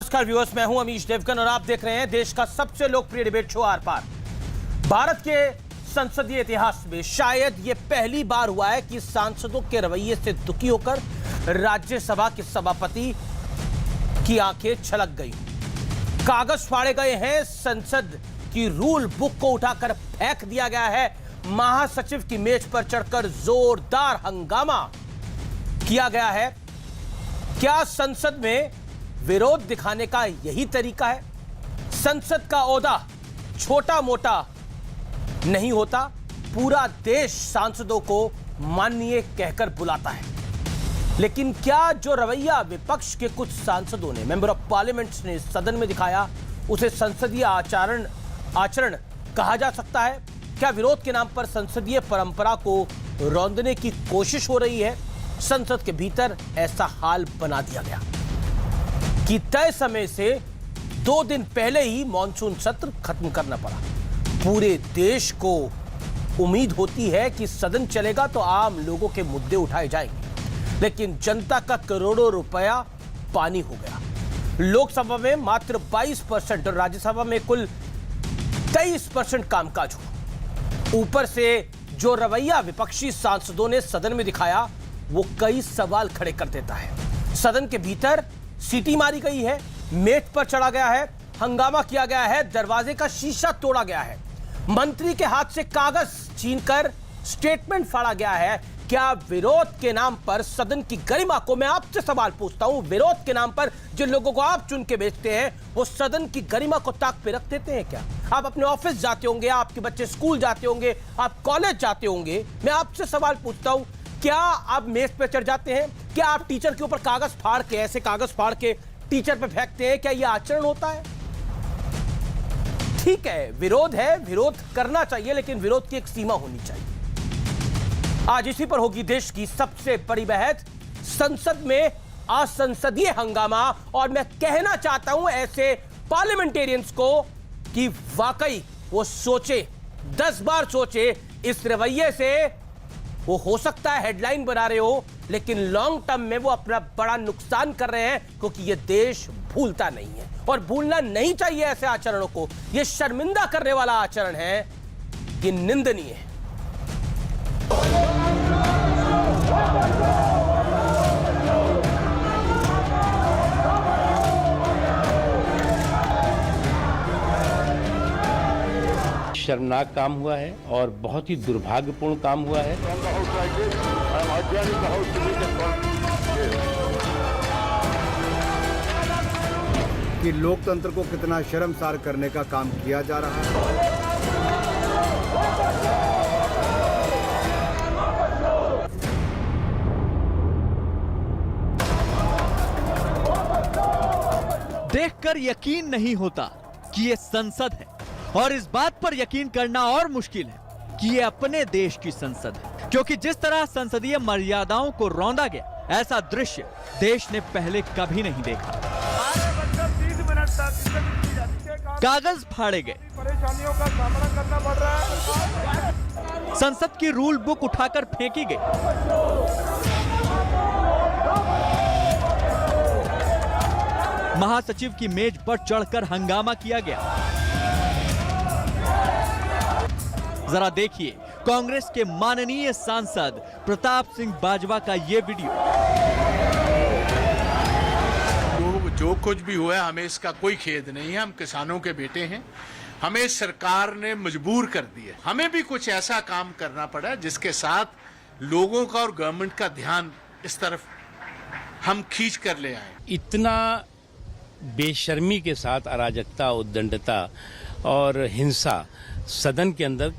नमस्कार व्यूअर्स, मैं हूं अमीश देवगन और आप देख रहे हैं देश का सबसे लोकप्रिय डिबेट शो आर पार। भारत के संसदीय इतिहास में शायद ये पहली बार हुआ है कि सांसदों के रवैये से दुखी होकर राज्यसभा के सभापति की आंखें छलक गई। कागज फाड़े गए हैं, संसद की रूल बुक को उठाकर फेंक दिया गया है, महासचिव की मेज पर चढ़कर जोरदार हंगामा किया गया है। क्या संसद में विरोध दिखाने का यही तरीका है? संसद का ओहदा छोटा मोटा नहीं होता, पूरा देश सांसदों को माननीय कहकर बुलाता है। लेकिन क्या जो रवैया विपक्ष के कुछ सांसदों ने, मेंबर ऑफ पार्लियामेंट ने सदन में दिखाया, उसे संसदीय आचरण कहा जा सकता है? क्या विरोध के नाम पर संसदीय परंपरा को रौंदने की कोशिश हो रही है? संसद के भीतर ऐसा हाल बना दिया गया कि तय समय से 2 दिन पहले ही मॉनसून सत्र खत्म करना पड़ा। पूरे देश को उम्मीद होती है कि सदन चलेगा तो आम लोगों के मुद्दे उठाए जाएंगे, लेकिन जनता का करोड़ों रुपया पानी हो गया। लोकसभा में मात्र 22% और राज्यसभा में कुल 23% कामकाज हुआ। ऊपर से जो रवैया विपक्षी सांसदों ने सदन में दिखाया वो कई सवाल खड़े कर देता है। सदन के भीतर सीटी मारी गई है, मेज पर चढ़ा गया है, हंगामा किया गया है, दरवाजे का शीशा तोड़ा गया है, मंत्री के हाथ से कागज छीनकर स्टेटमेंट फाड़ा गया है। क्या विरोध के नाम पर सदन की गरिमा को, मैं आपसे सवाल पूछता हूं, विरोध के नाम पर जिन लोगों को आप चुन के भेजते हैं वो सदन की गरिमा को ताक पे रख देते हैं क्या? आप अपने ऑफिस जाते होंगे, आपके बच्चे स्कूल जाते होंगे, आप कॉलेज जाते होंगे, मैं आपसे सवाल पूछता हूं, क्या आप मेज पे चढ़ जाते हैं? क्या आप टीचर के ऊपर कागज फाड़ के, ऐसे कागज फाड़ के टीचर पे फेंकते हैं? क्या यह आचरण होता है? ठीक है, विरोध है, विरोध करना चाहिए, लेकिन विरोध की एक सीमा होनी चाहिए। आज इसी पर होगी देश की सबसे बड़ी बहस, संसद में असंसदीय हंगामा। और मैं कहना चाहता हूं ऐसे पार्लियामेंटेरियंस को कि वाकई वो सोचे, 10 बार सोचे। इस रवैये से वो हो सकता है हेडलाइन बना रहे हो, लेकिन लॉन्ग टर्म में वो अपना बड़ा नुकसान कर रहे हैं, क्योंकि ये देश भूलता नहीं है और भूलना नहीं चाहिए ऐसे आचरणों को। ये शर्मिंदा करने वाला आचरण है, ये निंदनीय है। शर्मनाक काम हुआ है और बहुत ही दुर्भाग्यपूर्ण काम हुआ है। कि लोकतंत्र को कितना शर्मसार करने का काम किया जा रहा है। देखकर यकीन नहीं होता कि ये संसद है, और इस बात पर यकीन करना और मुश्किल है कि ये अपने देश की संसद है, क्योंकि जिस तरह संसदीय मर्यादाओं को रौंदा गया, ऐसा दृश्य देश ने पहले कभी नहीं देखा। कागज फाड़े गए, परेशानियों का सामना करना पड़ रहा है, संसद की रूल बुक उठाकर फेंकी गई, महासचिव की मेज पर चढ़कर हंगामा किया गया। जरा देखिए कांग्रेस के माननीय सांसद प्रताप सिंह बाजवा का ये वीडियो। जो कुछ भी हुआ है, हमें इसका कोई खेद नहीं है। हम किसानों के बेटे हैं, हमें सरकार ने मजबूर कर दिया, हमें भी कुछ ऐसा काम करना पड़ा जिसके साथ लोगों का और गवर्नमेंट का ध्यान इस तरफ हम खींच कर ले आए। इतना बेशर्मी के साथ अराजकता, उद्दंडता और हिंसा सदन के अंदर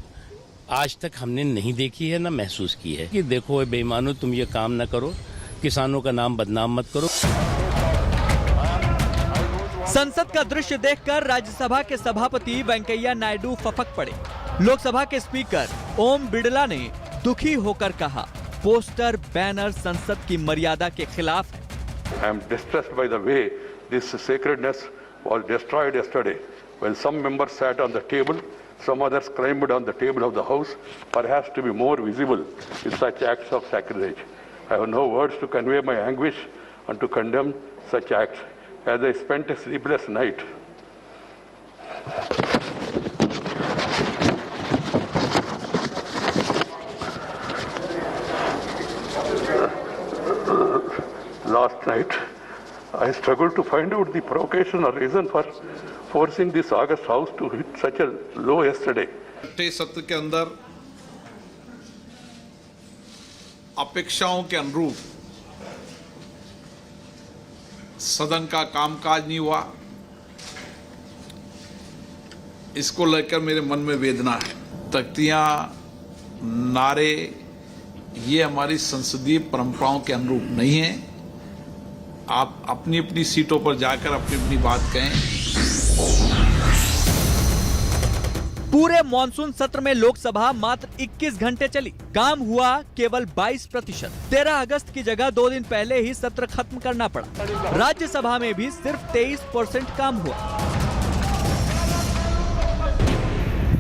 आज तक हमने नहीं देखी है, ना महसूस की है। कि देखो बेईमानों, तुम ये काम ना करो, किसानों का नाम बदनाम मत करो। संसद का दृश्य देखकर राज्यसभा के सभापति वेंकैया नायडू फपक पड़े। लोकसभा के स्पीकर ओम बिड़ला ने दुखी होकर कहा, पोस्टर बैनर संसद की मर्यादा के खिलाफ है। I am distressed by the way this sacredness was destroyed yesterday when some members sat on the table, some others climbed on the table of the house, perhaps to be more visible in such acts of sacrilege. I have no words to convey my anguish and to condemn such acts. as I spent a sleepless night. Last night, I struggled to find out the provocation or reason for forcing this August House to hit such a low yesterday. छठे सत्र के अंदर अपेक्षाओं के अनुरूप सदन का कामकाज नहीं हुआ, इसको लेकर मेरे मन में वेदना है। तख्तियां, नारे ये हमारी संसदीय परंपराओं के अनुरूप नहीं है। आप अपनी अपनी सीटों पर जाकर अपनी अपनी बात कहें। पूरे मॉनसून सत्र में लोकसभा मात्र 21 घंटे चली, काम हुआ केवल 22%। 13 अगस्त की जगह 2 दिन पहले ही सत्र खत्म करना पड़ा। राज्यसभा में भी सिर्फ 23% काम हुआ।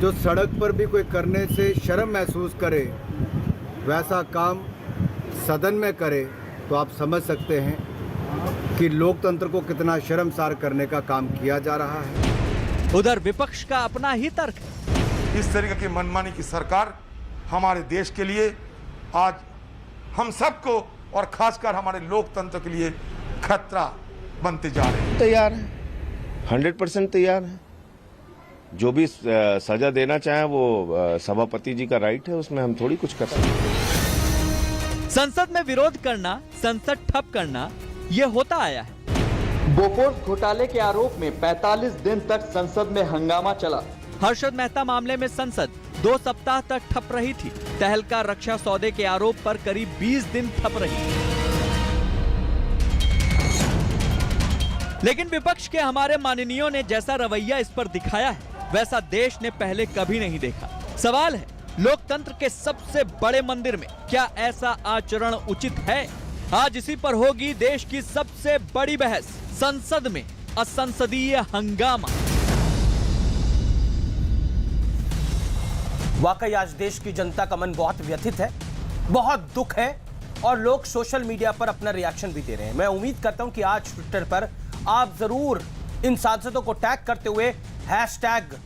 जो सड़क पर भी कोई करने से शर्म महसूस करे वैसा काम सदन में करे तो आप समझ सकते हैं कि लोकतंत्र को कितना शर्मसार करने का काम किया जा रहा है। उधर विपक्ष का अपना ही तर्क है। इस तरीके की मनमानी की सरकार हमारे देश के लिए, आज हम सबको और खासकर हमारे लोकतंत्र के लिए खतरा बनते जा रहे हैं। तैयार है, 100% तैयार है। जो भी सजा देना चाहे वो सभापति जी का राइट है, उसमें हम थोड़ी कुछ कर सकते हैं। संसद में विरोध करना, संसद ठप करना, ये होता आया है। बोफोर्स घोटाले के आरोप में 45 दिन तक संसद में हंगामा चला। हर्षद मेहता मामले में संसद 2 सप्ताह तक ठप रही थी। तहलका रक्षा सौदे के आरोप पर करीब 20 दिन ठप रही। लेकिन विपक्ष के हमारे माननीयों ने जैसा रवैया इस पर दिखाया है, वैसा देश ने पहले कभी नहीं देखा। सवाल है, लोकतंत्र के सबसे बड़े मंदिर में क्या ऐसा आचरण उचित है? आज इसी पर होगी देश की सबसे बड़ी बहस, संसद में असंसदीय हंगामा। वाकई आज देश की जनता का मन बहुत व्यथित है, बहुत दुख है और लोग सोशल मीडिया पर अपना रिएक्शन भी दे रहे हैं। मैं उम्मीद करता हूं कि आज ट्विटर पर आप जरूर इन सांसदों को टैग करते हुए हैशटैग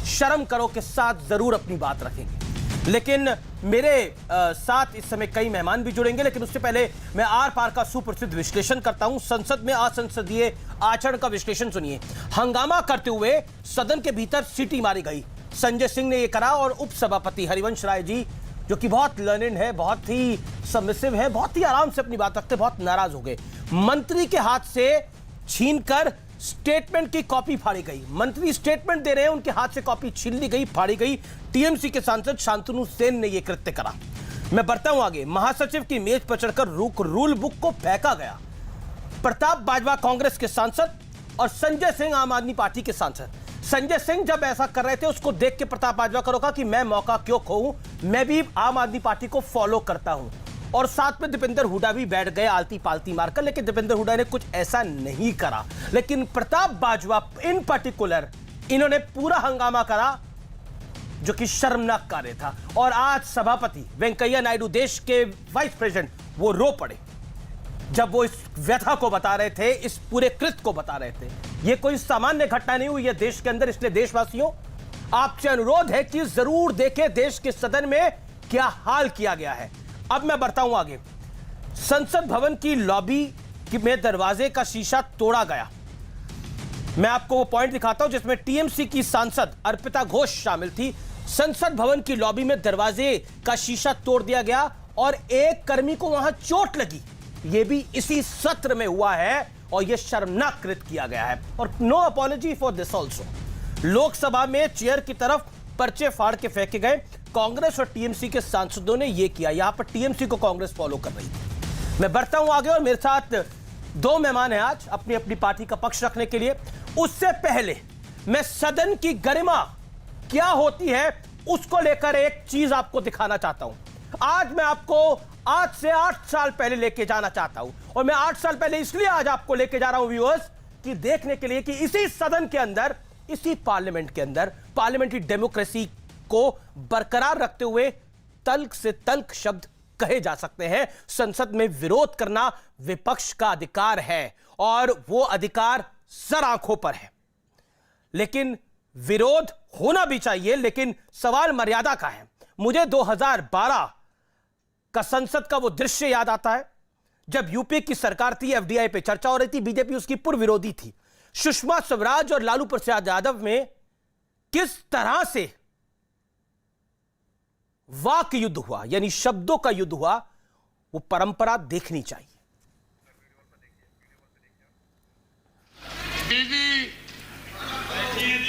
शर्म करो के साथ जरूर अपनी बात रखेंगे। लेकिन मेरे साथ इस समय कई मेहमान भी जुड़ेंगे, लेकिन उससे पहले मैं आर पार का सुप्रसिद्ध विश्लेषण करता हूं। संसद में असंसदीय आचरण का विश्लेषण सुनिए। हंगामा करते हुए सदन के भीतर सीटी मारी गई। संजय सिंह ने यह करा और उपसभापति हरिवंश राय जी, जो कि बहुत लर्निंड है, बहुत ही सबमिसिव है, बहुत ही आराम से अपनी बात रखते, बहुत नाराज हो गए। मंत्री के हाथ से छीनकर स्टेटमेंट की कॉपी फाड़ी गई। मंत्री स्टेटमेंट दे रहे हैं, उनके हाथ से कॉपी छीन ली गई, फाड़ी गई। टीएमसी के सांसद शांतनु सेन ने यह कृत्य करा। मैं बढ़ता हूं आगे। महासचिव की मेज पर चढ़कर रूल बुक को फेंका गया। प्रताप बाजवा कांग्रेस के सांसद और संजय सिंह आम आदमी पार्टी के सांसद। संजय सिंह जब ऐसा कर रहे थे, उसको देख के प्रताप बाजवा को रोका कि मैं मौका क्यों खोऊं, मैं भी आम आदमी पार्टी को फॉलो करता हूं। और साथ में दीपेंद्र हुड्डा भी बैठ गए आलती पालती मारकर, लेकिन दीपेंद्र हुड्डा ने कुछ ऐसा नहीं करा। लेकिन प्रताप बाजवा इन पर्टिकुलर, इन्होंने पूरा हंगामा करा जो कि शर्मनाक कार्य था। और आज सभापति वेंकैया नायडू, देश के वाइस प्रेसिडेंट, वो रो पड़े जब वो इस व्यथा को बता रहे थे, इस पूरे कृत्य को बता रहे थे। ये कोई सामान्य घटना नहीं हुई है देश के अंदर। इसलिए देशवासियों, आपसे अनुरोध है कि जरूर देखें देश के सदन में क्या हाल किया गया है। अब मैं बढ़ता हूं आगे। संसद भवन की लॉबी में दरवाजे का शीशा तोड़ा गया। मैं आपको वो पॉइंट दिखाता हूं जिसमें टीएमसी की सांसद अर्पिता घोष शामिल थी। संसद भवन की लॉबी में दरवाजे का शीशा तोड़ दिया गया और एक कर्मी को वहां चोट लगी। यह भी इसी सत्र में हुआ है और यह शर्मनाक कृत्य किया गया है। और no apology for this also. Lok Sabha में चेयर की तरफ पर्चे फाड़ के फेंके गए। कांग्रेस और टीएमसी के सांसदों ने यह किया। यहां पर टीएमसी को कांग्रेस फॉलो कर रही थी। मैं बढ़ता हूं आगे और मेरे साथ 2 मेहमान हैं आज अपनी अपनी पार्टी का पक्ष रखने के लिए। उससे पहले मैं सदन की गरिमा क्या होती है उसको लेकर एक चीज आपको दिखाना चाहता हूं। आज मैं आपको आज से 8 साल पहले लेके जाना चाहता हूं। और मैं 8 साल पहले इसलिए आज आपको लेके जा रहा हूं व्यूअर्स, कि देखने के लिए कि इसी सदन के अंदर, इसी पार्लियामेंट के अंदर पार्लियामेंट्री डेमोक्रेसी को बरकरार रखते हुए तल्ख से तल्ख शब्द कहे जा सकते हैं। संसद में विरोध करना विपक्ष का अधिकार है और वो अधिकार सर आंखों पर है, लेकिन विरोध होना भी चाहिए, लेकिन सवाल मर्यादा का है। मुझे 2012 का संसद का वो दृश्य याद आता है जब यूपी की सरकार थी, एफडीआई पे चर्चा हो रही थी, बीजेपी उसकी पूर्व विरोधी थी। सुषमा स्वराज और लालू प्रसाद यादव में किस तरह से वाक युद्ध हुआ, यानी शब्दों का युद्ध हुआ, वो परंपरा देखनी चाहिए।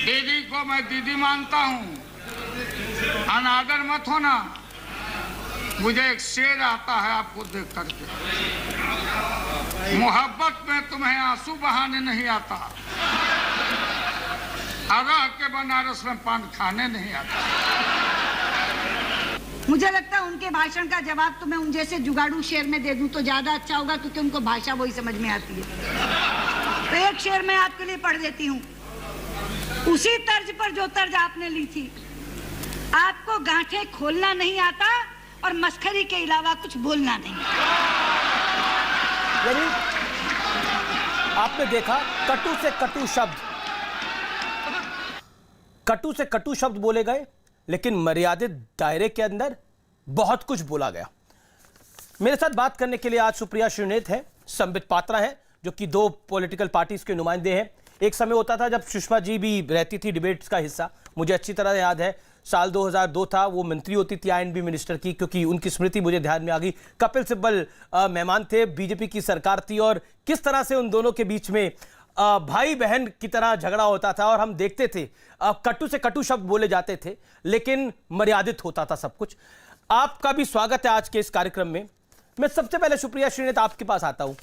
दीदी को मैं दीदी मानता हूं, अनादर मत होना। मुझे एक शेर आता है आपको देख करके, मोहब्बत में तुम्हें आंसू बहाने नहीं आता, अरह के बनारस में पान खाने नहीं आता। मुझे लगता है उनके भाषण का जवाब तो मैं उन जैसे जुगाड़ू शेर में दे दूं तो ज्यादा अच्छा होगा, क्योंकि उनको भाषा वही समझ में आती है। तो एक शेर मैं आपके लिए पढ़ देती हूँ, उसी तर्ज पर जो तर्ज आपने ली थी। आपको गांठें खोलना नहीं आता और मस्खरी के अलावा कुछ बोलना नहीं। यानी आपने देखा कटु से कटु शब्द बोले गए, लेकिन मर्यादित दायरे के अंदर बहुत कुछ बोला गया। मेरे साथ बात करने के लिए आज सुप्रिया श्रीनेत है, संबित पात्रा है, जो कि दो पॉलिटिकल पार्टीज के नुमाइंदे हैं। एक समय होता था जब सुषमा जी भी रहती थी डिबेट्स का हिस्सा, मुझे अच्छी तरह याद है, साल 2002 था, वो मंत्री होती थी आईएनबी मिनिस्टर की, क्योंकि उनकी स्मृति मुझे ध्यान में आ गई। कपिल सिब्बल मेहमान थे, बीजेपी की सरकार थी, और किस तरह से उन दोनों के बीच में भाई बहन की तरह झगड़ा होता था, और हम देखते थे कटु से कटु शब्द बोले जाते थे, लेकिन मर्यादित होता था सब कुछ। आपका भी स्वागत है आज के इस कार्यक्रम में। मैं सबसे पहले सुप्रिया श्रीनेत आपके पास आता हूं।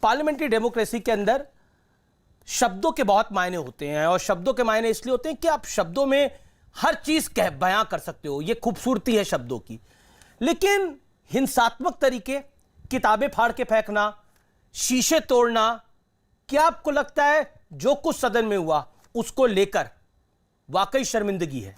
पार्लियामेंट्री डेमोक्रेसी के अंदर शब्दों के बहुत मायने होते हैं, और शब्दों के मायने इसलिए होते हैं कि आप शब्दों में हर चीज बयां कर सकते हो, ये खूबसूरती है शब्दों की। लेकिन हिंसात्मक तरीके, किताबें फाड़ के फेंकना, शीशे तोड़ना, क्या आपको लगता है जो कुछ सदन में हुआ उसको लेकर वाकई शर्मिंदगी है?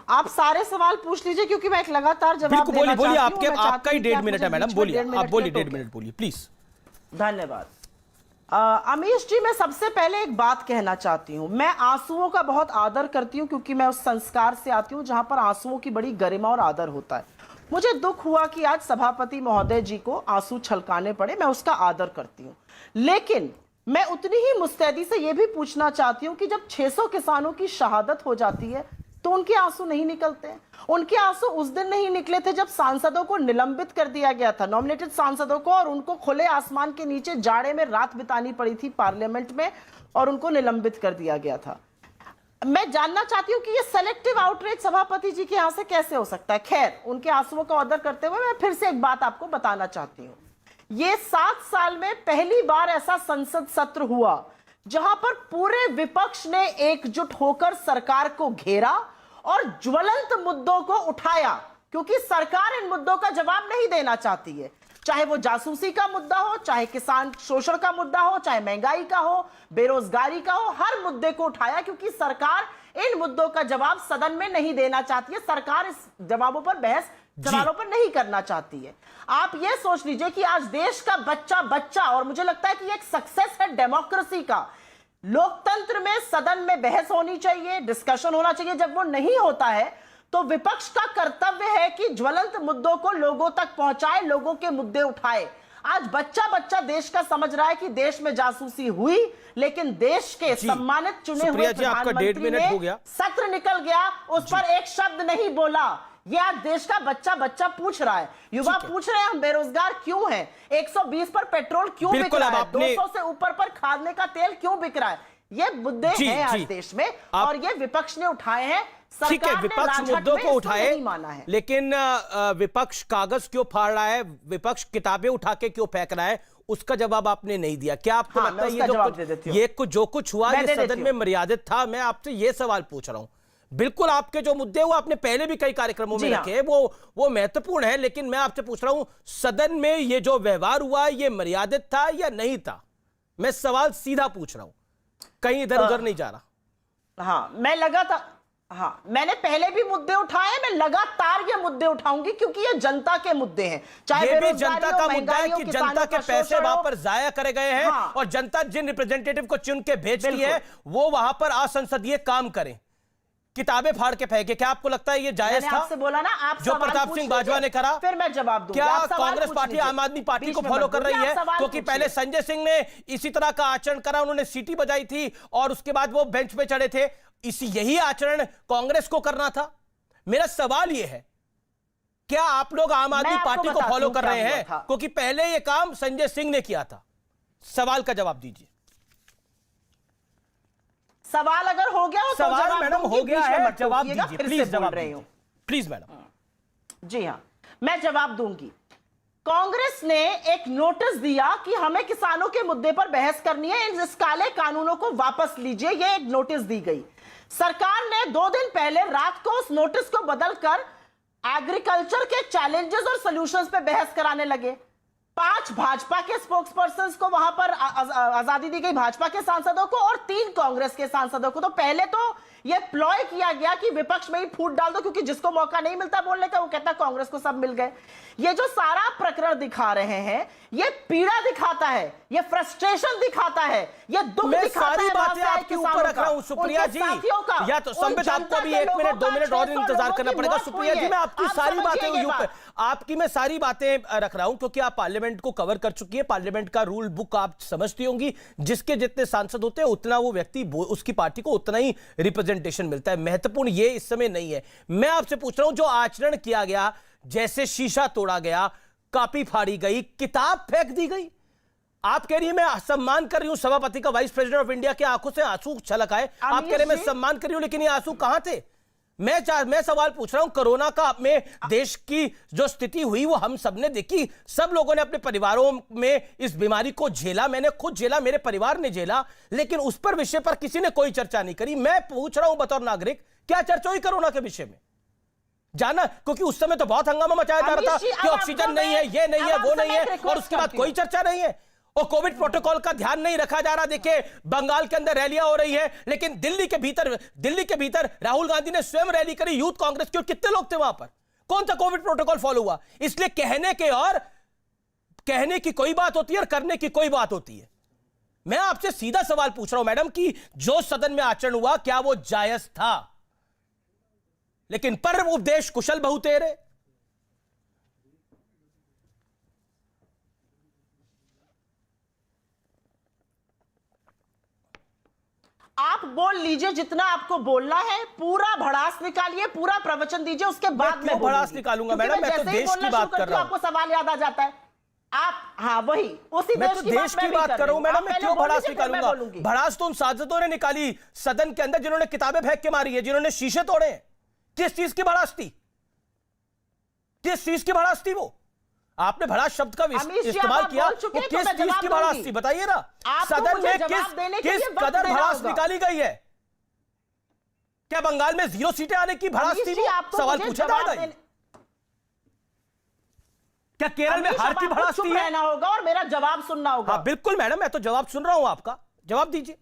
आप सारे सवाल पूछ लीजिए, क्योंकि मैं एक लगातार जवाब देना बोलिए, बोलिए, चाहती हूं। आपका ही 1.5 मिनट है मैडम, बोलिए, आप बोलिए, 1.5 मिनट बोलिए प्लीज। धन्यवाद। अमीश जी, मैं सबसे पहले एक बात कहना चाहती हूं। मैं आंसुओं का बहुत आदर करती हूं, क्योंकि मैं उस संस्कार से आती हूं जहां पर आंसुओं की बड़ी गरिमा और आदर होता है। मुझे दुख हुआ कि आज सभापति महोदय जी को आंसू छलकाने पड़े, मैं उसका आदर करती हूं। लेकिन मैं उतनी ही मुस्तैदी से यह भी पूछना चाहती हूं कि जब 600 किसानों की शहादत हो जाती है तो उनके आंसू नहीं निकलते हैं। उनके आंसू उस दिन नहीं निकले थे जब सांसदों को निलंबित कर दिया गया था, नॉमिनेटेड सांसदों को, और उनको खुले आसमान के नीचे जाड़े में रात बितानी पड़ी थी पार्लियामेंट में, और उनको निलंबित कर दिया गया था। मैं जानना चाहती हूं कि ये सेलेक्टिव आउटरीच सभापति जी के यहां से कैसे हो सकता है। खैर, उनके आंसुओं का आदर करते हुए मैं फिर से एक बात आपको बताना चाहती हूं। ये 7 साल में पहली बार ऐसा संसद सत्र हुआ जहां पर पूरे विपक्ष ने एकजुट होकर सरकार को घेरा और ज्वलंत मुद्दों को उठाया, क्योंकि सरकार इन मुद्दों का जवाब नहीं देना चाहती है। चाहे वो जासूसी का मुद्दा हो, चाहे किसान शोषण का मुद्दा हो, चाहे महंगाई का हो, बेरोजगारी का हो, हर मुद्दे को उठाया, क्योंकि सरकार इन मुद्दों का जवाब सदन में नहीं देना चाहती है। सरकार इस जवाबों पर बहस सवालों पर नहीं करना चाहती है। आप ये सोच लीजिए कि आज देश का बच्चा, और मुझे लगता है कि एक सक्सेस है डेमोक्रेसी का, लोकतंत्र में सदन में बहस होनी चाहिए, डिस्कशन होना चाहिए। जब वो नहीं होता है तो विपक्ष का कर्तव्य है कि ज्वलंत मुद्दों को लोगों तक पहुंचाए, लोगों के मुद्दे उठाए। आज बच्चा देश का समझ रहा है कि देश में जासूसी हुई, लेकिन देश के सम्मानित चुने हुए प्रधानमंत्री ने सत्र निकल गया, उस पर एक शब्द नहीं बोला। ये आज देश का बच्चा पूछ रहा है, युवा पूछ रहे हैं हम बेरोजगार क्यों हैं, 120 पर पेट्रोल क्यों बिक रहा है, 200 से ऊपर पर खाने का तेल क्यों बिक रहा है। ये मुद्दे हैं आज देश में, और ये विपक्ष ने उठाए हैं। ठीक है, विपक्ष मुद्दों को उठाए, लेकिन विपक्ष कागज क्यों फाड़ रहा है, विपक्ष किताबें उठा के क्यों फेंक रहा है, उसका जवाब आपने नहीं दिया। क्या आपको लगता है ये जो कुछ हुआ ये सदन में मर्यादित था? मैं आपसे ये सवाल पूछ रहा हूं। बिल्कुल, आपके जो मुद्दे वो आपने पहले भी कई कार्यक्रमों में रखे, वो महत्वपूर्ण है, लेकिन मैं आपसे पूछ रहा हूं सदन में ये जो व्यवहार हुआ ये मर्यादित था या नहीं था? मैं सवाल सीधा पूछ रहा हूं, कहीं इधर उधर नहीं जा रहा। हाँ, मैं लगातार हाँ, मैंने पहले भी मुद्दे उठाए, मैं लगातार ये मुद्दे उठाऊंगी क्योंकि ये जनता के मुद्दे हैं। चाहे ये भी जनता का मुद्दा है कि जनता के पैसे वहां पर जाया करे गए हैं। हाँ। और जनता जिन रिप्रेजेंटेटिव को चुन के भेजती है वो वहां पर असंसदीय काम करें, किताबें फाड़ के फेंके। क्या आपको लगता है ये जायज था? आपसे बोला ना, आप जो प्रताप सिंह बाजवा ने करा, फिर मैं जवाब दूंगी। क्या कांग्रेस पार्टी आम आदमी पार्टी को फॉलो कर रही है? क्योंकि पहले संजय सिंह ने इसी तरह का आचरण करा, उन्होंने सीटी बजाई थी और उसके बाद वो बेंच पे चढ़े थे। यही आचरण कांग्रेस को करना था। मेरा सवाल यह है, क्या आप लोग आम आदमी पार्टी को फॉलो कर रहे हैं? क्योंकि पहले यह काम संजय सिंह ने किया था। सवाल का जवाब दीजिए। सवाल अगर हो गया हो तो सवाल मैडम हो गया है, जवाब दीजिए प्लीज। जवाब रही हूं प्लीज मैडम। जी हां, मैं जवाब दूंगी। कांग्रेस ने एक नोटिस दिया कि हमें किसानों के मुद्दे पर बहस करनी है, इस काले कानूनों को वापस लीजिए, ये एक नोटिस दी गई। सरकार ने 2 दिन पहले रात को उस नोटिस को बदलकर एग्रीकल्चर के चैलेंजेस और सॉल्यूशंस पे बहस कराने लगे। 5 भाजपा के स्पोक्सपर्सन्स को वहां पर आजादी दी गई, भाजपा के सांसदों को, और 3 कांग्रेस के सांसदों को। तो पहले तो यह प्लॉय किया गया कि विपक्ष में ही फूट डाल दो, क्योंकि जिसको मौका नहीं मिलता बोलने का वो कहता कांग्रेस को सब मिल गए। ये जो सारा प्रकरण दिखा रहे हैं, ये पीड़ा दिखाता है, ये फ्रस्ट्रेशन दिखाता है, ये दुख मैं दिखाता है। सारी बातें आपके ऊपर रख रहा हूं सुप्रिया जी। या तो संबित आपको भी 1 मिनट 2 मिनट और इंतजार करना पड़ेगा। सुप्रिया जी, मैं आपकी सारी बातें आपकी मैं सारी बातें रख रहा हूं क्योंकि आप पार्लियामेंट को कवर कर चुकी है। पार्लियामेंट का रूल बुक आप समझती होंगी। जिसके जितने सांसद होते हैं उतना वो व्यक्ति, उसकी पार्टी को उतना ही रिप्रेजेंटेशन मिलता है। महत्वपूर्ण ये इस समय नहीं है। मैं आपसे पूछ रहा हूं, जो आचरण किया गया, जैसे शीशा तोड़ा गया, कॉपी फाड़ी गई, किताब फेंक दी गई, आप कह रही है मैं सम्मान कर रही हूं सभापति का, वाइस प्रेसिडेंट ऑफ इंडिया की आंखों से आंसू छलक आए। आप कह रहे मैं सम्मान कर रही हूं, लेकिन ये आंसू कहां थे? मैं सवाल पूछ रहा हूं, कोरोना का में देश की जो स्थिति हुई वो हम सबने देखी। सब लोगों ने अपने परिवारों में इस बीमारी को झेला, मैंने खुद झेला, मेरे परिवार ने झेला, लेकिन उस पर विषय पर किसी ने कोई चर्चा नहीं करी। मैं पूछ रहा हूं बतौर नागरिक, क्या चर्चा हुई कोरोना के विषय में? जाना, क्योंकि उस समय तो बहुत हंगामा मचाया जा रहा था कि ऑक्सीजन नहीं है, ये नहीं है, वो नहीं है, और उसके बाद कोई चर्चा नहीं है। और कोविड प्रोटोकॉल का ध्यान नहीं रखा जा रहा। देखिए, बंगाल के अंदर रैलियां हो रही है, लेकिन दिल्ली के भीतर राहुल गांधी ने स्वयं रैली करी यूथ कांग्रेस की, और कितने लोग थे वहां पर? कौन सा कोविड प्रोटोकॉल फॉलो हुआ? इसलिए कहने की कोई बात होती है और करने की कोई बात होती है। मैं आपसे सीधा सवाल पूछ रहा हूं मैडम कि जो सदन में आचरण हुआ, क्या वो जायज था? लेकिन पर उपदेश कुशल बहुतेरे। आप बोल लीजिए जितना आपको बोलना है, पूरा भड़ास निकालिए, पूरा प्रवचन दीजिए, उसके बाद मैं भड़ास निकालूंगा मैडम, मैं तो देश की बात कर रहा हूं। आपको सवाल याद आ जाता है आप, हाँ वही उसी मैं तो देश की बात कर रहा हूं मैडम। मैं क्यों भड़ास निकालूंगा? भड़ास तो उन सांसदों ने निकाली सदन के अंदर जिन्होंने किताबें फेंक के मारी है, जिन्होंने शीशे तोड़े। किस चीज की भड़ास थी? किस चीज की भड़ास थी? वो आपने भड़ास शब्द का इस्तेमाल किया, वो किस चीज की भड़ास थी बताइए ना? सदन में किस कदर भड़ास निकाली गई है? क्या बंगाल में 0 सीटें आने की भड़ास थी? सवाल पूछा था। क्या केरल में हार की भड़ास थी? रहना होगा और मेरा जवाब सुनना होगा। हाँ बिल्कुल मैडम, मैं तो जवाब सुन रहा हूं आपका, जवाब दीजिए।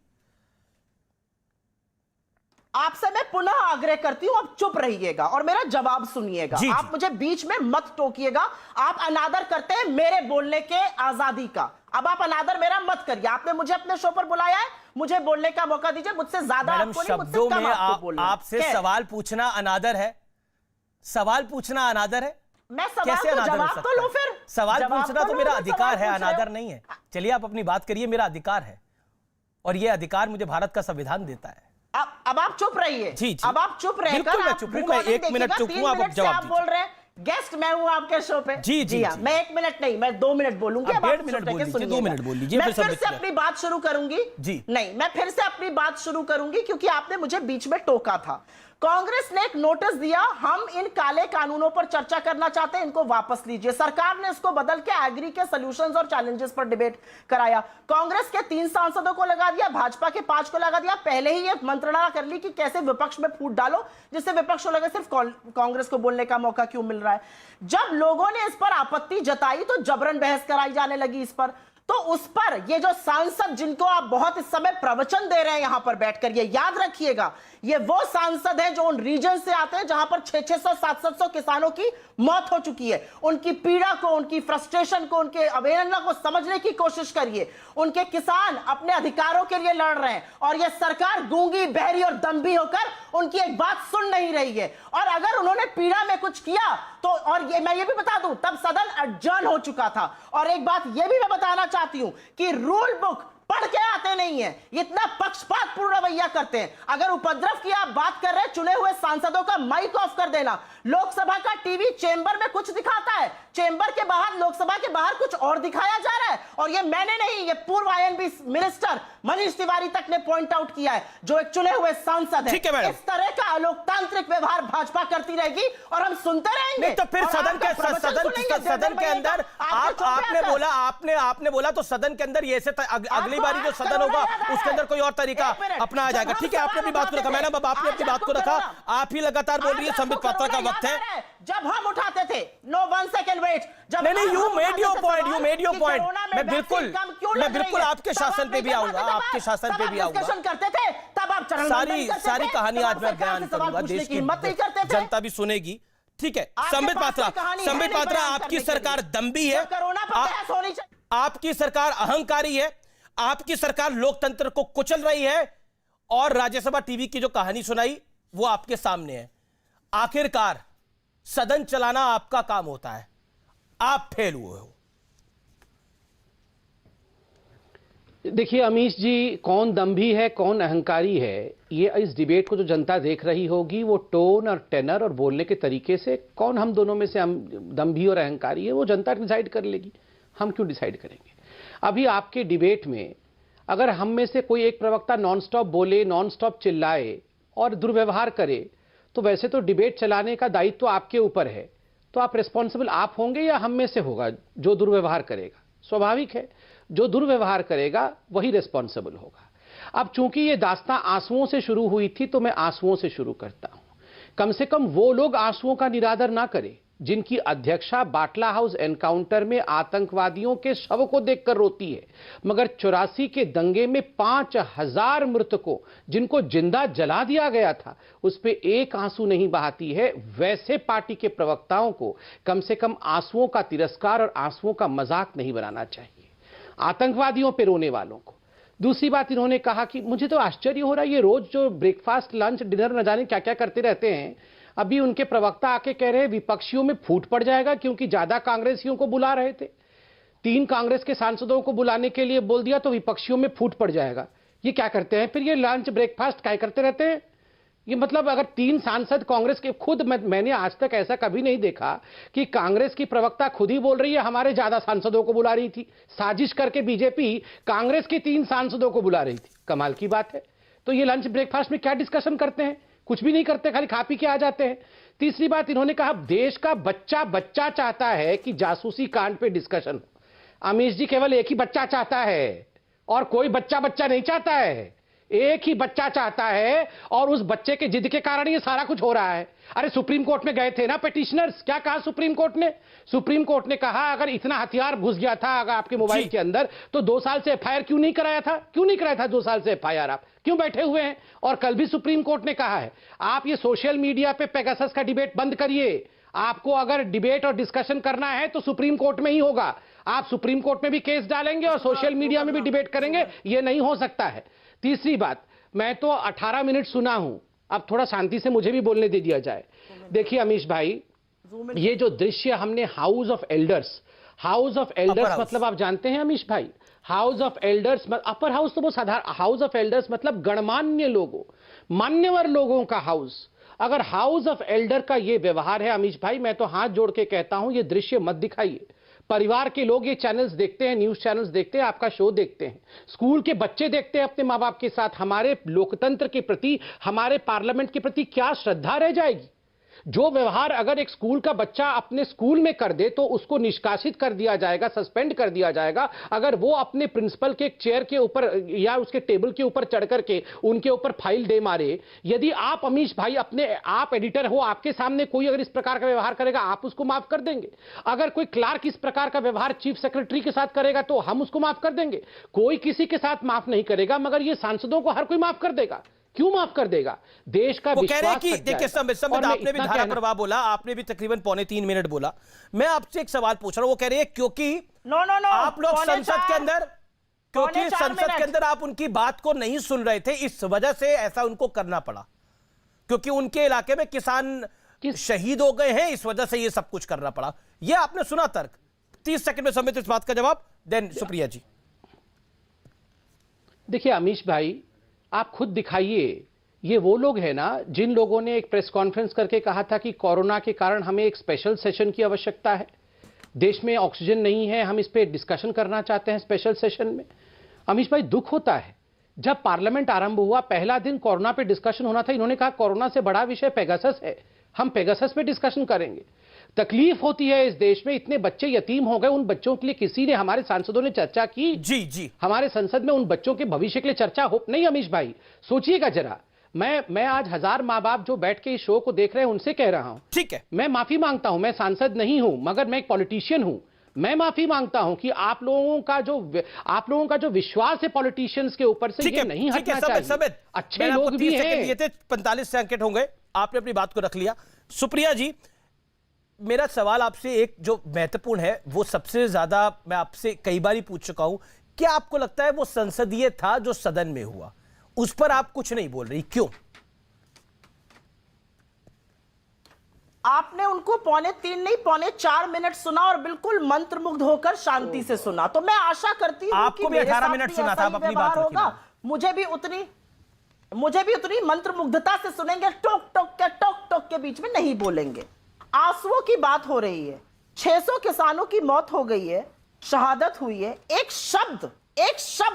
आपसे मैं पुनः आग्रह करती हूं, आप चुप रहिएगा और मेरा जवाब सुनिएगा। आप मुझे बीच में मत टोकिएगा। आप अनादर करते हैं मेरे बोलने के आजादी का। अब आप अनादर मेरा मत करिए। आपने मुझे अपने शो पर बुलाया है, मुझे बोलने का मौका दीजिए। मुझसे ज्यादा आपको नहीं, मुझसे कम आपको बोलना है। आपसे सवाल पूछना अनादर है? सवाल पूछना अनादर है? मैं सवाल का जवाब तो लो फिर। सवाल पूछना तो मेरा अधिकार है, अनादर नहीं है। चलिए आप अपनी बात करिए, मेरा अधिकार है, और यह अधिकार मुझे भारत का संविधान देता है। अब आप चुप रहिए। जी, अब आप चुप रहे। बिल्कुल मैं चुप हूं। मैं 1 मिनट चुप हूं, आप जवाब आप बोल रहे हैं गेस्ट मैं हूं आपके शो पे। जी हाँ, मैं 1 मिनट नहीं, मैं 2 मिनट बोलूंगी। अब 1.5 मिनट बोल लीजिए, 2 मिनट बोल लीजिए, मैं फिर से अपनी बात शुरू करूंगी। जी नहीं, मैं फिर से अपनी बात शुरू करूंगी क्योंकि आपने मुझे बीच में टोका था। कांग्रेस ने एक नोटिस दिया, हम इन काले कानूनों पर चर्चा करना चाहते हैं, इनको वापस लीजिए। सरकार ने इसको बदल के एग्री के सॉल्यूशंस और चैलेंजेस पर डिबेट कराया। कांग्रेस के 3 सांसदों को लगा दिया, भाजपा के 5 को लगा दिया। पहले ही ये मंत्रणा कर ली कि कैसे विपक्ष में फूट डालो, जिससे विपक्ष को लगे सिर्फ कांग्रेस को बोलने का मौका क्यों मिल रहा है। जब लोगों ने इस पर आपत्ति जताई तो जबरन बहस कराई जाने लगी इस पर। तो उस पर ये जो सांसद जिनको आप बहुत इस समय प्रवचन दे रहे हैं यहां पर बैठकर, ये याद रखिएगा, ये वो सांसद हैं जो उन रीजन से आते हैं जहां पर 600-700 किसानों की मौत हो चुकी है। उनकी पीड़ा को, उनकी फ्रस्ट्रेशन को, उनके अवहेलना को समझने की कोशिश करिए। उनके किसान अपने अधिकारों के लिए लड़ रहे हैं और यह सरकार गूंगी, बहरी और दम्भी होकर उनकी एक बात सुन नहीं रही है। और अगर उन्होंने पीड़ा में कुछ किया तो, और मैं ये भी बता दूं, तब सदन अडजर्न हो चुका था। और एक बात ये भी मैं बताना चाहती हूं कि रूल बुक पढ़ के आते नहीं है, इतना पक्षपातपूर्ण रवैया करते हैं। अगर उपद्रव की आप बात कर रहे हैं, चुने हुए सांसदों का माइक ऑफ कर देना। लोकसभा का टीवी चेंबर में कुछ दिखाता है, चेंबर के बाहर, लोकसभा के बाहर कुछ और दिखाया जा रहा है। और ये मैंने नहीं, ये पूर्व आईएनबी मिनिस्टर मनीष तिवारी तक ने पॉइंट आउट किया है, जो एक चुने हुए सांसद है। इस तरह का अलोकतांत्रिक व्यवहार भाजपा करती रहेगी और हम सुनते रहेंगे। नहीं तो फिर सदन के अंदर आपने बोला तो सदन के अंदर ये से अगली बारी जो सदन होगा उसके अंदर कोई और तरीका अपनाया जाएगा। ठीक है, आपने अपनी बात को रखा, मैडम अब आपने अपनी बात को रखा, आप ही लगातार बोल रही है। संबित पात्रा का वक्त है। जब हम उठाते थे, नो 1 सेकंड वेट, जब नहीं, यू मेड योर पॉइंट, मैं बिल्कुल आपके शासन पे भी आऊंगा, आपके शासन पे भी आऊंगा। करते थे तब आप सारी कहानी आज मैं बयान करूंगा, देश की जनता भी सुनेगी। ठीक है, संबित पात्रा, आपकी सरकार दम्भी है, आपकी सरकार अहंकारी है, आपकी सरकार लोकतंत्र को कुचल रही है और राज्यसभा टीवी की जो कहानी सुनाई वो आपके सामने है। आखिरकार सदन चलाना आपका काम होता है, आप फेल हुए हो। देखिए अमीश जी, कौन दम्भी है कौन अहंकारी है, ये इस डिबेट को जो जनता देख रही होगी वो टोन और टेनर और बोलने के तरीके से कौन हम दोनों में से दम्भी और अहंकारी है वो जनता डिसाइड कर लेगी। हम क्यों डिसाइड करेंगे? अभी आपके डिबेट में अगर हम में से कोई एक प्रवक्ता नॉनस्टॉप बोले, नॉनस्टॉप चिल्लाए और दुर्व्यवहार करे, तो वैसे तो डिबेट चलाने का दायित्व तो आपके ऊपर है, तो आप रिस्पॉन्सिबल आप होंगे या हम में से होगा जो दुर्व्यवहार करेगा? स्वाभाविक है, जो दुर्व्यवहार करेगा वही रिस्पॉन्सिबल होगा। अब चूंकि ये दास्तां आंसुओं से शुरू हुई थी तो मैं आंसुओं से शुरू करता हूं। कम से कम वो लोग आंसुओं का निरादर ना करें जिनकी अध्यक्षा बाटला हाउस एनकाउंटर में आतंकवादियों के शव को देखकर रोती है, मगर 84 के दंगे में 5000 मृतकों जिनको जिंदा जला दिया गया था उस पे एक आंसू नहीं बहाती है। वैसे पार्टी के प्रवक्ताओं को कम से कम आंसुओं का तिरस्कार और आंसुओं का मजाक नहीं बनाना चाहिए, आतंकवादियों पे रोने वालों को। दूसरी बात, इन्होंने कहा कि मुझे तो आश्चर्य हो रहा है, ये रोज जो ब्रेकफास्ट लंच डिनर न जाने क्या क्या करते रहते हैं। अभी उनके प्रवक्ता आके कह रहे हैं विपक्षियों में फूट पड़ जाएगा क्योंकि ज्यादा कांग्रेसियों को बुला रहे थे, 3 कांग्रेस के सांसदों को बुलाने के लिए बोल दिया तो विपक्षियों में फूट पड़ जाएगा। ये क्या करते हैं फिर? ये लंच ब्रेकफास्ट क्या करते रहते हैं? ये मतलब अगर 3 सांसद कांग्रेस के, खुद मैंने आज तक ऐसा कभी नहीं देखा कि कांग्रेस की प्रवक्ता खुद ही बोल रही है हमारे ज्यादा सांसदों को बुला रही थी। साजिश करके बीजेपी कांग्रेस के 3 सांसदों को बुला रही थी, कमाल की बात है। तो ये लंच ब्रेकफास्ट में क्या डिस्कशन करते हैं? कुछ भी नहीं करते, खाली खा पी के आ जाते हैं। तीसरी बात, इन्होंने कहा देश का बच्चा चाहता है कि जासूसी कांड पे डिस्कशन हो। अमीश जी, केवल एक ही बच्चा चाहता है और कोई बच्चा नहीं चाहता है, एक ही बच्चा चाहता है और उस बच्चे के जिद के कारण ये सारा कुछ हो रहा है। अरे सुप्रीम कोर्ट में गए थे ना पिटिशनर्स, क्या कहा सुप्रीम कोर्ट ने? सुप्रीम कोर्ट ने कहा अगर इतना हथियार घुस गया था अगर आपके मोबाइल के अंदर तो 2 साल से एफआईआर क्यों नहीं कराया था? क्यों नहीं कराया था 2 साल से एफआईआर? आप क्यों बैठे हुए हैं? और कल भी सुप्रीम कोर्ट ने कहा है आप ये सोशल मीडिया पे पेगासस का डिबेट बंद करिए। आपको अगर डिबेट और डिस्कशन करना है तो सुप्रीम कोर्ट में ही होगा। आप सुप्रीम कोर्ट में भी केस डालेंगे और सोशल मीडिया में भी डिबेट करेंगे, ये नहीं हो सकता है। तीसरी बात, मैं तो 18 मिनट सुना हूं, अब थोड़ा शांति से मुझे भी बोलने दे दिया जाए। देखिए अमीश भाई, ये जो दृश्य हमने हाउस ऑफ एल्डर्स मतलब आप जानते हैं अमीश भाई, house of elders, upper house तो बहुत साधारण, हाउस ऑफ एल्डर्स मतलब गणमान्य लोगों, मान्यवर लोगों का हाउस। अगर हाउस ऑफ एल्डर का ये व्यवहार है अमीश भाई, मैं तो हाथ जोड़ के कहता हूं ये दृश्य मत दिखाइए। परिवार के लोग ये चैनल्स देखते हैं, न्यूज चैनल्स देखते हैं, आपका शो देखते हैं, स्कूल के बच्चे देखते हैं अपने माँ बाप के साथ। हमारे लोकतंत्र के प्रति, हमारे पार्लियामेंट के प्रति क्या श्रद्धा रह जाएगी? जो व्यवहार अगर एक स्कूल का बच्चा अपने स्कूल में कर दे तो उसको निष्कासित कर दिया जाएगा, सस्पेंड कर दिया जाएगा। अगर वो अपने प्रिंसिपल के चेयर के ऊपर या उसके टेबल के ऊपर चढ़ करके उनके ऊपर फाइल दे मारे, यदि आप अमीश भाई आप एडिटर हो, आपके सामने कोई अगर इस प्रकार का व्यवहार करेगा आप उसको माफ कर देंगे। अगर कोई क्लार्क इस प्रकार का व्यवहार चीफ सेक्रेटरी के साथ करेगा तो हम उसको माफ कर देंगे। कोई किसी के साथ माफ नहीं करेगा, मगर ये सांसदों को हर कोई माफ कर देगा। क्यों माफ कर देगा? देश का वो कह रहे हैं कि देखिए संबित आपने भी धारा प्रवाह बोला, आपने भी तकरीबन 3.25 मिनट बोला। मैं आपसे एक सवाल पूछ रहा हूं, वो कह रहे हैं क्योंकि नो आप लोग संसद के अंदर, क्योंकि संसद के अंदर आप उनकी बात को नहीं सुन रहे थे, इस वजह से ऐसा उनको करना पड़ा, क्योंकि उनके इलाके में किसान शहीद हो गए हैं, इस वजह से ये सब कुछ करना पड़ा। ये आपने सुना तर्क। 30 सेकंड में संबित इस बात का जवाब देन सुप्रिया जी। देखिए अमीश भाई, आप खुद दिखाइए, ये वो लोग हैं ना जिन लोगों ने एक प्रेस कॉन्फ्रेंस करके कहा था कि कोरोना के कारण हमें एक स्पेशल सेशन की आवश्यकता है, देश में ऑक्सीजन नहीं है, हम इस पे डिस्कशन करना चाहते हैं स्पेशल सेशन में। अमीश भाई, दुख होता है, जब पार्लियामेंट आरंभ हुआ पहला दिन कोरोना पे डिस्कशन होना था, इन्होंने कहा कोरोना से बड़ा विषय पेगासस है, हम पेगासस पे डिस्कशन करेंगे। तकलीफ होती है इस देश में, इतने बच्चे यतीम हो गए, उन बच्चों के लिए किसी ने, हमारे सांसदों ने चर्चा की? जी हमारे संसद में उन बच्चों के भविष्य के लिए चर्चा हो नहीं? अमीश भाई सोचिएगा जरा, मैं आज 1000 माँ बाप जो बैठ के इस शो को देख रहे हैं उनसे कह रहा हूं, ठीक है, मैं माफी मांगता हूं, मैं सांसद नहीं हूं मगर मैं एक पॉलिटिशियन हूं। मैं माफी मांगता हूं कि आप लोगों का जो विश्वास है पॉलिटिशियंस के ऊपर से ये नहीं हटना चाहिए। अच्छे लोग भी हैं। 45 सेकंड हो गए, आपने अपनी बात को रख लिया। सुप्रिया जी, मेरा सवाल आपसे एक जो महत्वपूर्ण है, वो सबसे ज्यादा मैं आपसे कई बार ही पूछ चुका हूं, क्या आपको लगता है वो संसदीय था जो सदन में हुआ, उस पर आप कुछ नहीं बोल रही, क्यों? आपने उनको 3.25 नहीं 4.25 मिनट सुना और बिल्कुल मंत्रमुग्ध होकर शांति से सुना। तो मैं आशा करती हूं आपको भी 18 मिनट सुना था, अपनी बात होगा, मुझे भी उतनी मंत्रमुग्धता से सुनेंगे, टोक टोक के बीच में नहीं बोलेंगे। आंसुओं की बात हो रही है, 600 किसानों की मौत हो गई है, शहादत हुई है। एक शब्द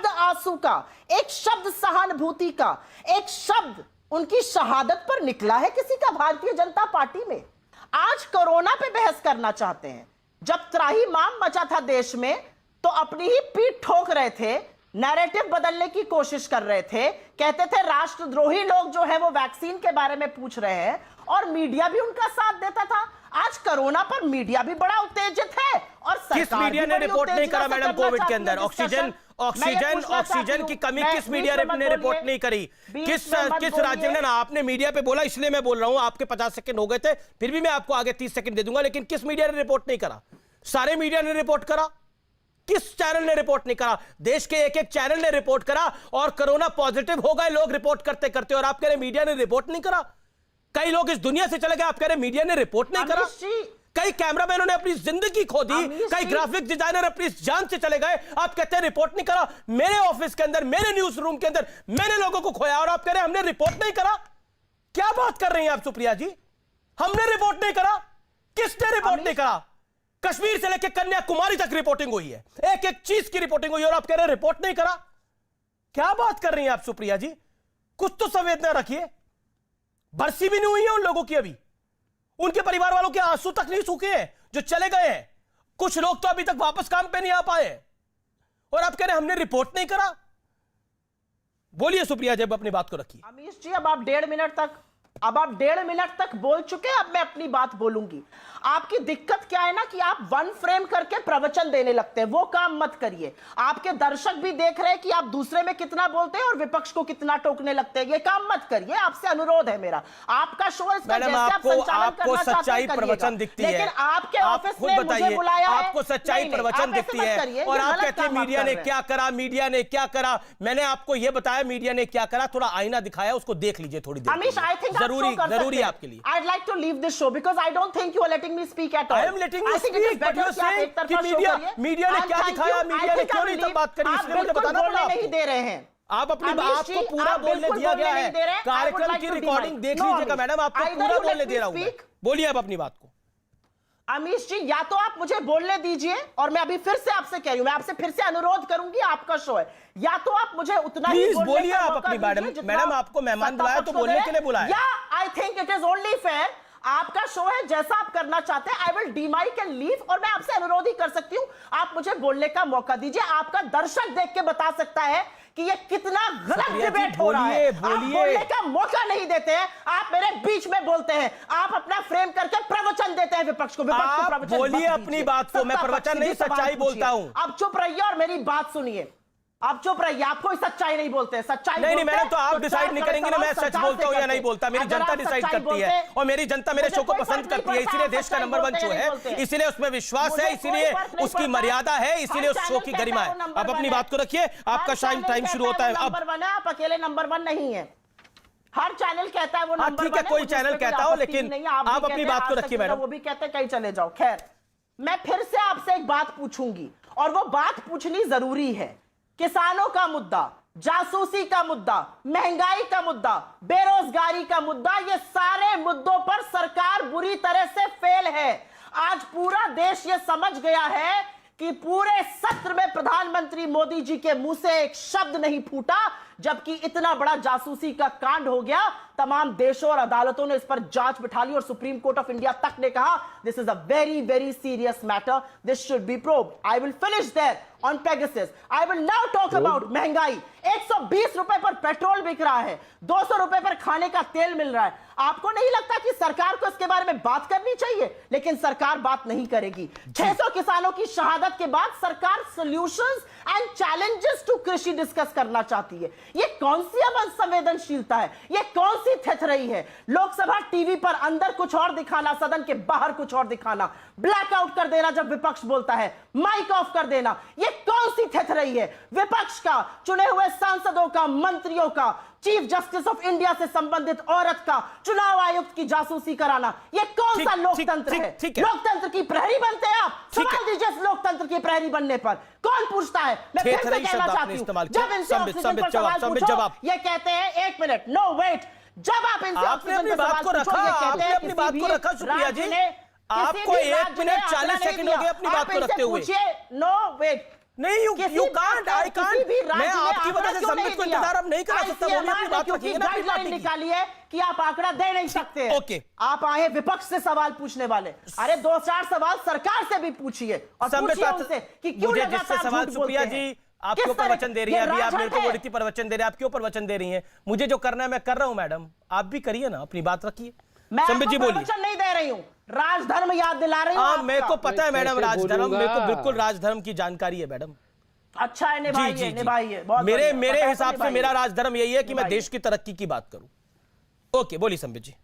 आंसू का, एक शब्द सहानुभूति का, एक शब्द उनकी शहादत पर निकला है किसी का भारतीय जनता पार्टी में? आज कोरोना पे बहस करना चाहते हैं। जब त्राहिमाम मचा था देश में तो अपनी ही पीठ ठोक रहे थे, नैरेटिव बदलने की कोशिश कर रहे थे, कहते थे राष्ट्रद्रोही लोग जो है वो वैक्सीन के बारे में पूछ रहे हैं, और मीडिया भी उनका साथ देता था। आज कोरोना पर मीडिया भी बड़ा उत्तेजित है और किस मीडिया ने रिपोर्ट नहीं करा मैडम कोविड के अंदर? ऑक्सीजन की कमी किस मीडिया ने रिपोर्ट नहीं करी? किस राज्य ने? ना आपने मीडिया पे बोला, इसलिए मैं बोल रहा हूं, आपके 50 सेकंड हो गए थे, फिर भी मैं आपको आगे 30 सेकंड दे दूंगा, लेकिन किस मीडिया ने रिपोर्ट नहीं करा? सारे मीडिया ने रिपोर्ट करा, किस चैनल ने रिपोर्ट नहीं करा? देश के एक चैनल ने रिपोर्ट करा और कोरोना पॉजिटिव हो गए लोग रिपोर्ट करते करते, और आप कह रहे मीडिया ने रिपोर्ट नहीं करा? कई लोग इस दुनिया से चले गए, आप कह रहे मीडिया ने रिपोर्ट नहीं करा? कई कैमरामैनों ने अपनी जिंदगी खो दी, कई ग्राफिक डिजाइनर अपनी जान से चले गए, आप कहते हैं रिपोर्ट नहीं करा? मेरे ऑफिस के अंदर, मेरे न्यूज रूम के अंदर मैंने लोगों को खोया और आप कह रहे हैं हमने रिपोर्ट नहीं करा? क्या बात कर रही हैं आप सुप्रिया जी? हमने रिपोर्ट नहीं करा? किसने रिपोर्ट नहीं करा? कश्मीर से लेकर कन्याकुमारी तक रिपोर्टिंग हुई है, एक एक चीज की रिपोर्टिंग हुई है और आप कह रहे हैं रिपोर्ट नहीं करा? क्या बात कर रही हैं आप सुप्रिया जी? कुछ तो संवेदना रखिए। बरसी भी नहीं हुई है उन लोगों की, अभी उनके परिवार वालों के आंसू तक नहीं सूखे हैं जो चले गए हैं। कुछ लोग तो अभी तक वापस काम पे नहीं आ पाए और आप कह रहे हैं हमने रिपोर्ट नहीं करा। बोलिए सुप्रिया जी, अपनी बात को रखिए। अमीश जी, अब आप 1.5 मिनट तक बोल चुके हैं, अब मैं अपनी बात बोलूंगी। आपकी दिक्कत क्या है ना कि आप वन फ्रेम करके प्रवचन देने लगते हैं, वो काम मत करिए। आपके दर्शक भी देख रहे हैं कि आप दूसरे में कितना बोलते हैं और विपक्ष को कितना टोकने लगते हैं, ये काम मत करिए। आपसे अनुरोध है मेरा, आपका शो इसका जैसे आप संचालन करना चाहते हैं प्रवचन दिखती है, लेकिन आपके ऑफिस ने मुझे बुलाया है, आपको सच्चाई प्रवचन दिखती है और आप कहते हैं मीडिया ने क्या करा, मीडिया ने क्या करा। मैंने आपको यह बताया मीडिया ने क्या करा, थोड़ा आईना दिखाया, उसको देख लीजिए थोड़ी देर। अमीश, आई थिंक जरूरी है आपके लिए। I'd like to leave this show because I don't think you are letting me speak at all. I am letting you speak, but you are saying कि मीडिया ने क्या दिखाया, मीडिया ने क्यों नहीं बात करी, इसलिए मुझे बताना पड़ा। नहीं दे रहे हैं आप अपनी बात को पूरा बोलने दिया गया है, कार्यक्रम की रिकॉर्डिंग देख लीजिएगा मैडम, आपको पूरा बोलने दे रहा हूं। बोलिए आप अपनी बात को। अमीश जी, या तो आप मुझे बोलने दीजिए, और मैं अभी फिर से आपसे कह रही हूं, मैं आपसे फिर से अनुरोध करूंगी, आपका शो है, या तो आप मुझे उतना ही बोलिए आप अपनी मैडम आपको मेहमान बुलाया तो बोलने के लिए बुलाया। या I think it is only fair आपका शो है, जैसा आप करना चाहते हैं। आई विल डीमाइक एंड लीव, और मैं आपसे अनुरोध ही कर सकती हूं, आप मुझे बोलने का मौका दीजिए। आपका दर्शक देख के बता सकता है कि ये कितना गलत डिबेट हो रहा है। आप बोलने का मौका नहीं देते हैं, आप मेरे बीच में बोलते हैं, आप अपना फ्रेम करके प्रवचन देते हैं विपक्ष को। विपक्ष को प्रवचन बोलिए अपनी बात को, मैं प्रवचन नहीं सच्चाई बोलता हूं। आप चुप रहिए और मेरी बात सुनिए। आप चुप रहिए, आप कोई सच्चाई नहीं बोलते हैं। सच्चाई नहीं मैडम, तो आप डिसाइड नहीं करेंगे ना मैं सच बोलता हूं या नहीं बोलता। मेरी जनता डिसाइड करती है, और मेरी जनता मेरे शो को पसंद करती है, इसीलिए देश का नंबर 1 शो है, इसीलिए उसमें विश्वास है, इसीलिए उसकी मर्यादा है, इसीलिए उस शो की गरिमा है। आप अपनी बात को रखिए, आपका टाइम शुरू होता है। नंबर 1 है, आप अकेले नंबर 1 नहीं है। हर चैनल कहता है वो नंबर 1 है। ठीक है, कोई चैनल कहता हो, लेकिन आप अपनी बात को रखिए मैडम। वो भी कहते हैं कहीं चले जाओ। खैर, मैं फिर से आपसे एक बात पूछूंगी, और वो बात पूछनी जरूरी है। किसानों का मुद्दा, जासूसी का मुद्दा, महंगाई का मुद्दा, बेरोजगारी का मुद्दा, ये सारे मुद्दों पर सरकार बुरी तरह से फेल है। आज पूरा देश ये समझ गया है कि पूरे सत्र में प्रधानमंत्री मोदी जी के मुंह से एक शब्द नहीं फूटा, जबकि इतना बड़ा जासूसी का कांड हो गया। तमाम देशों और अदालतों ने इस पर जांच बिठा ली, और सुप्रीम कोर्ट ऑफ इंडिया तक ने कहा this is a very very serious matter, this should be probed. I will finish there on Pegasus. I will now talk about महंगाई। 120 रुपए पर पेट्रोल बिक रहा है, 200 रुपए पर खाने का तेल मिल रहा है। आपको नहीं लगता कि सरकार को इसके बारे में बात करनी चाहिए? लेकिन सरकार बात नहीं करेगी। 600 किसानों की शहादत के बाद सरकार सॉल्यूशंस एंड चैलेंजेस टू कृषि डिस्कस करना चाहती है। ये कौन सी अब संवेदनशीलता है? ये कौन सी थेथरई है? लोकसभा टीवी पर अंदर कुछ और दिखाना, सदन के बाहर कुछ और दिखाना, ब्लैकआउट कर देना जब विपक्ष बोलता है, माइक ऑफ कर देना, ये कौन सी थेथरई है? विपक्ष का, चुने हुए सांसदों का, मंत्रियों का, चीफ जस्टिस ऑफ इंडिया से संबंधित औरत का, चुनाव आयुक्त की जासूसी कराना, ये कौन सा लोकतंत्र है? लोकतंत्र की प्रहरी बनते हैं आप? सवाल दीजिए इस लोकतंत्र की प्रहरी बनने पर। कौन पूछता है? मैं फिर से कहना चाहती हूं, जब इनसे ऑक्सीजन पर सवाल पूछो, ये कहते हैं 1 मिनट, नो वेट। जब आप इनसे ऑक्सीजन पर सवाल पूछो, ये कहते हैं अपनी बात को रखा सुप्रिया जी, आपको 1 मिनट 40 सेकंड हो गए अपनी बात को रखते हुए। नो वेट, नहीं, यू कांट, आई कांट। मैं आपकी वजह से सम्मिट को इंतजार अब नहीं करा सकता। वो भी अपनी बात रखिए ना, अपनी बात निकाली है कि आप आंकड़ा दे नहीं सकते। ओके, आप आए विपक्ष से सवाल पूछने वाले। अरे 2-4 सवाल सरकार से भी पूछिए, और पूछिए उनसे कि क्यों लगातार सवाल। सुप्रिया जी, आप क्यों प्रवचन दे रही हैं? अभी आप मेरे को बोली थी प्रवचन दे रहे हैं, आप क्यों प्रवचन दे रही हैं? मुझे जो करना है मैं कर रहा हूं मैडम, आप भी करिए ना, अपनी बात रखिए। मैं प्रवचन नहीं दे रही हूं, राजधर्म याद दिला रही हूं। हाँ, मेरे को पता है मैडम, राजधर्म, मेरे को बिल्कुल राजधर्म की जानकारी है मैडम। अच्छा है, निभाइए निभाइए। मेरे हिसाब से मेरा राजधर्म यही है कि मैं देश की तरक्की की बात करूं। ओके, बोलिए संबित जी।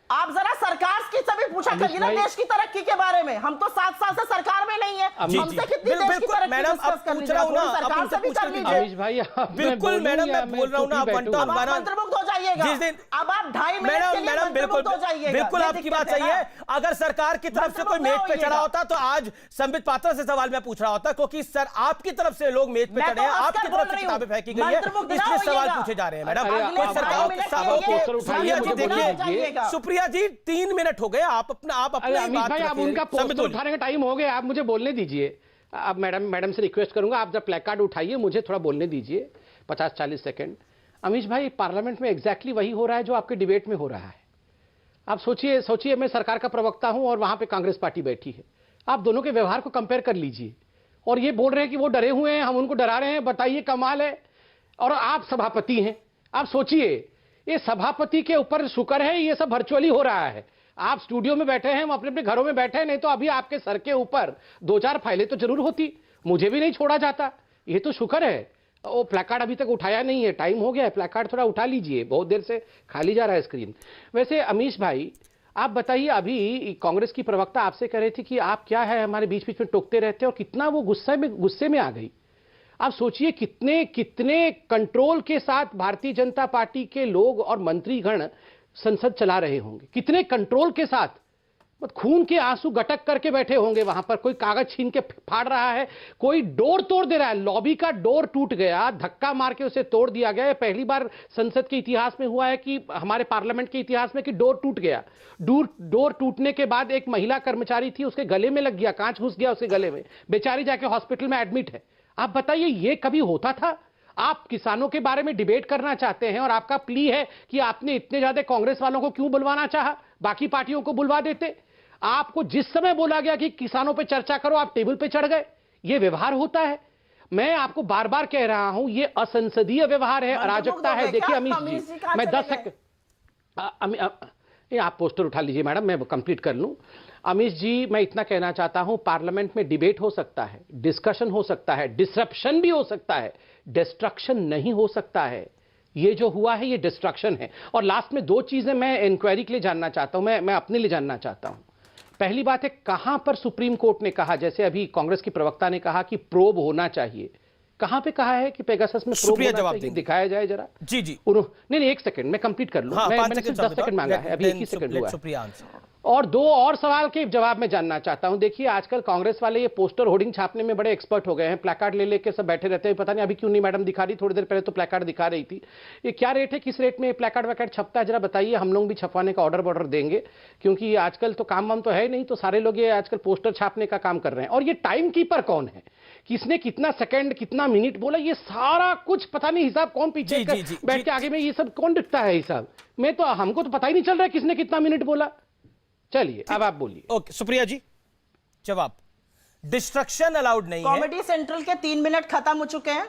आप जरा सरकार की सभी पूछा करिए ना देश की तरक्की के बारे में। हम तो 7 साल से सरकार में नहीं है, हमसे कितनी देश की तरक्की मैडम अब पूछ रहा हूं ना, सरकार से भी कर लीजिए। बिल्कुल मैडम, मैं बोल रहा हूं ना, अब आप मंत्रमुग्ध हो जाइएगा। जिस दिन अब आप 2.5 मिनट के लिए मंत्रमुग्ध हो जाइएगा। बिल्कुल आपकी बात सही है। अगर सरकार की तरफ से कोई मेज पे चढ़ा होता तो आज संबित पात्रा से सवाल मैं पूछ रहा होता, क्योंकि सर आपकी तरफ से लोग मेज पे चढ़े हैं, आपकी तरफ से किताबें फेंकी गई है, इसलिए सवाल पूछे जा रहे हैं मैडम। सुप्रिया जी देखिए, सुप्रिया जी 3 मिनट हो गए, आप अपना अमित भाई, आप उनका पोस्टर उठाने का टाइम हो गया, आप मुझे बोलने दीजिए। अब मैडम से रिक्वेस्ट करूंगा, आप जब प्लेकार्ड उठाइए मुझे थोड़ा बोलने दीजिए, 50-40 सेकंड। अमीश भाई, पार्लियामेंट में एग्जैक्टली वही हो रहा है जो आपके डिबेट में हो रहा है। आप सोचिए मैं सरकार का प्रवक्ता हूं और वहां पे कांग्रेस पार्टी बैठी है, आप दोनों के व्यवहार को कंपेयर कर लीजिए, और ये बोल रहे हैं कि वो डरे हुए हैं, हम उनको डरा रहे हैं, बताइए कमाल है। और आप सभापति हैं, आप सोचिए, ये सभापति के ऊपर शुक्र है ये सब वर्चुअली हो रहा है। आप स्टूडियो में बैठे हैं, हम अपने अपने घरों में बैठे हैं, नहीं तो अभी आपके सर के ऊपर 2-4 फाइलें तो जरूर होती, मुझे भी नहीं छोड़ा जाता। ये तो शुक्र है। वो प्लेकार्ड अभी तक उठाया नहीं है, टाइम हो गया है, प्लेकार्ड थोड़ा उठा लीजिए, बहुत देर से खाली जा रहा है स्क्रीन। वैसे अमीश भाई, आप बताइए, अभी कांग्रेस की प्रवक्ता आपसे कह रही थी कि आप क्या है हमारे बीच बीच में टोकते रहते हैं, और कितना वो गुस्से में आ गई। आप सोचिए कितने कंट्रोल के साथ भारतीय जनता पार्टी के लोग और मंत्रीगण संसद चला रहे होंगे, कितने कंट्रोल के साथ, खून के आंसू गटक करके बैठे होंगे वहां पर। कोई कागज छीन के फाड़ रहा है, कोई डोर तोड़ दे रहा है, लॉबी का डोर टूट गया, धक्का मार के उसे तोड़ दिया गया। पहली बार संसद के इतिहास में हुआ है कि हमारे पार्लियामेंट के इतिहास में कि डोर टूट गया। डोर टूटने के बाद एक महिला कर्मचारी थी, उसके गले में लग गया, कांच घुस गया उसके गले में, बेचारी जाके हॉस्पिटल में एडमिट है। आप बताइए, ये कभी होता था? आप किसानों के बारे में डिबेट करना चाहते हैं और आपका प्ली है कि आपने इतने ज्यादा कांग्रेस वालों को क्यों बुलवाना चाहा? बाकी पार्टियों को बुलवा देते। आपको जिस समय बोला गया कि किसानों पे चर्चा करो, आप टेबल पे चढ़ गए। ये व्यवहार होता है। मैं आपको बार बार कह रहा हूं, ये असंसदीय व्यवहार है, अराजकता है। देखिए अमित जी, मैं 10 सेकंड, आप पोस्टर उठा लीजिए मैडम, मैं कंप्लीट कर लूं। अमित जी, मैं इतना कहना चाहता हूं, पार्लियामेंट में डिबेट हो सकता है, डिस्कशन हो सकता है, डिसरप्शन भी हो सकता है, डिस्ट्रक्शन नहीं हो सकता है। ये जो हुआ है ये डिस्ट्रक्शन है। और लास्ट में 2 चीजें मैं इंक्वायरी के लिए जानना चाहता हूं, मैं अपने लिए जानना चाहता हूं। पहली बात है, कहां पर सुप्रीम कोर्ट ने कहा, जैसे अभी कांग्रेस की प्रवक्ता ने कहा कि प्रोब होना चाहिए, कहां पे कहा है कि पेगासस में प्रोब होना चाहिए? दिखाया जाए जरा। जी जी, नहीं, 1 सेकंड मैं कंप्लीट कर लूं। मैंने सिर्फ 10 सेकंड मांगा है, अभी 1 ही सेकंड हुआ है। और 2 और सवाल के जवाब में जानना चाहता हूं। देखिए आजकल कांग्रेस वाले ये पोस्टर होर्डिंग छापने में बड़े एक्सपर्ट हो गए हैं, प्लेकार्ड ले लेके सब बैठे रहते हैं। पता नहीं अभी क्यों नहीं मैडम दिखा रही, थोड़ी देर पहले तो प्लेकार्ड दिखा रही थी। ये क्या रेट है, किस रेट में प्लेकार्ड वैकार्ड छपता है, जरा बताइए। हम लोग भी छपवाने का ऑर्डर देंगे, क्योंकि आजकल तो काम वाम तो है नहीं, तो सारे लोग ये आजकल पोस्टर छापने का काम कर रहे हैं। और ये टाइम कीपर कौन है, किसने कितना सेकंड कितना मिनट बोला, ये सारा कुछ पता नहीं, हिसाब कौन पीछे बैठ के आगे में ये सब कौन दिखता है हिसाब में, तो हमको तो पता ही नहीं चल रहा है किसने कितना मिनट बोला। चलिए अब आप बोलिए। ओके सुप्रिया जी, जवाब। डिस्ट्रक्शन अलाउड नहीं है। कॉमेडी सेंट्रल के 3 मिनट खत्म हो चुके हैं।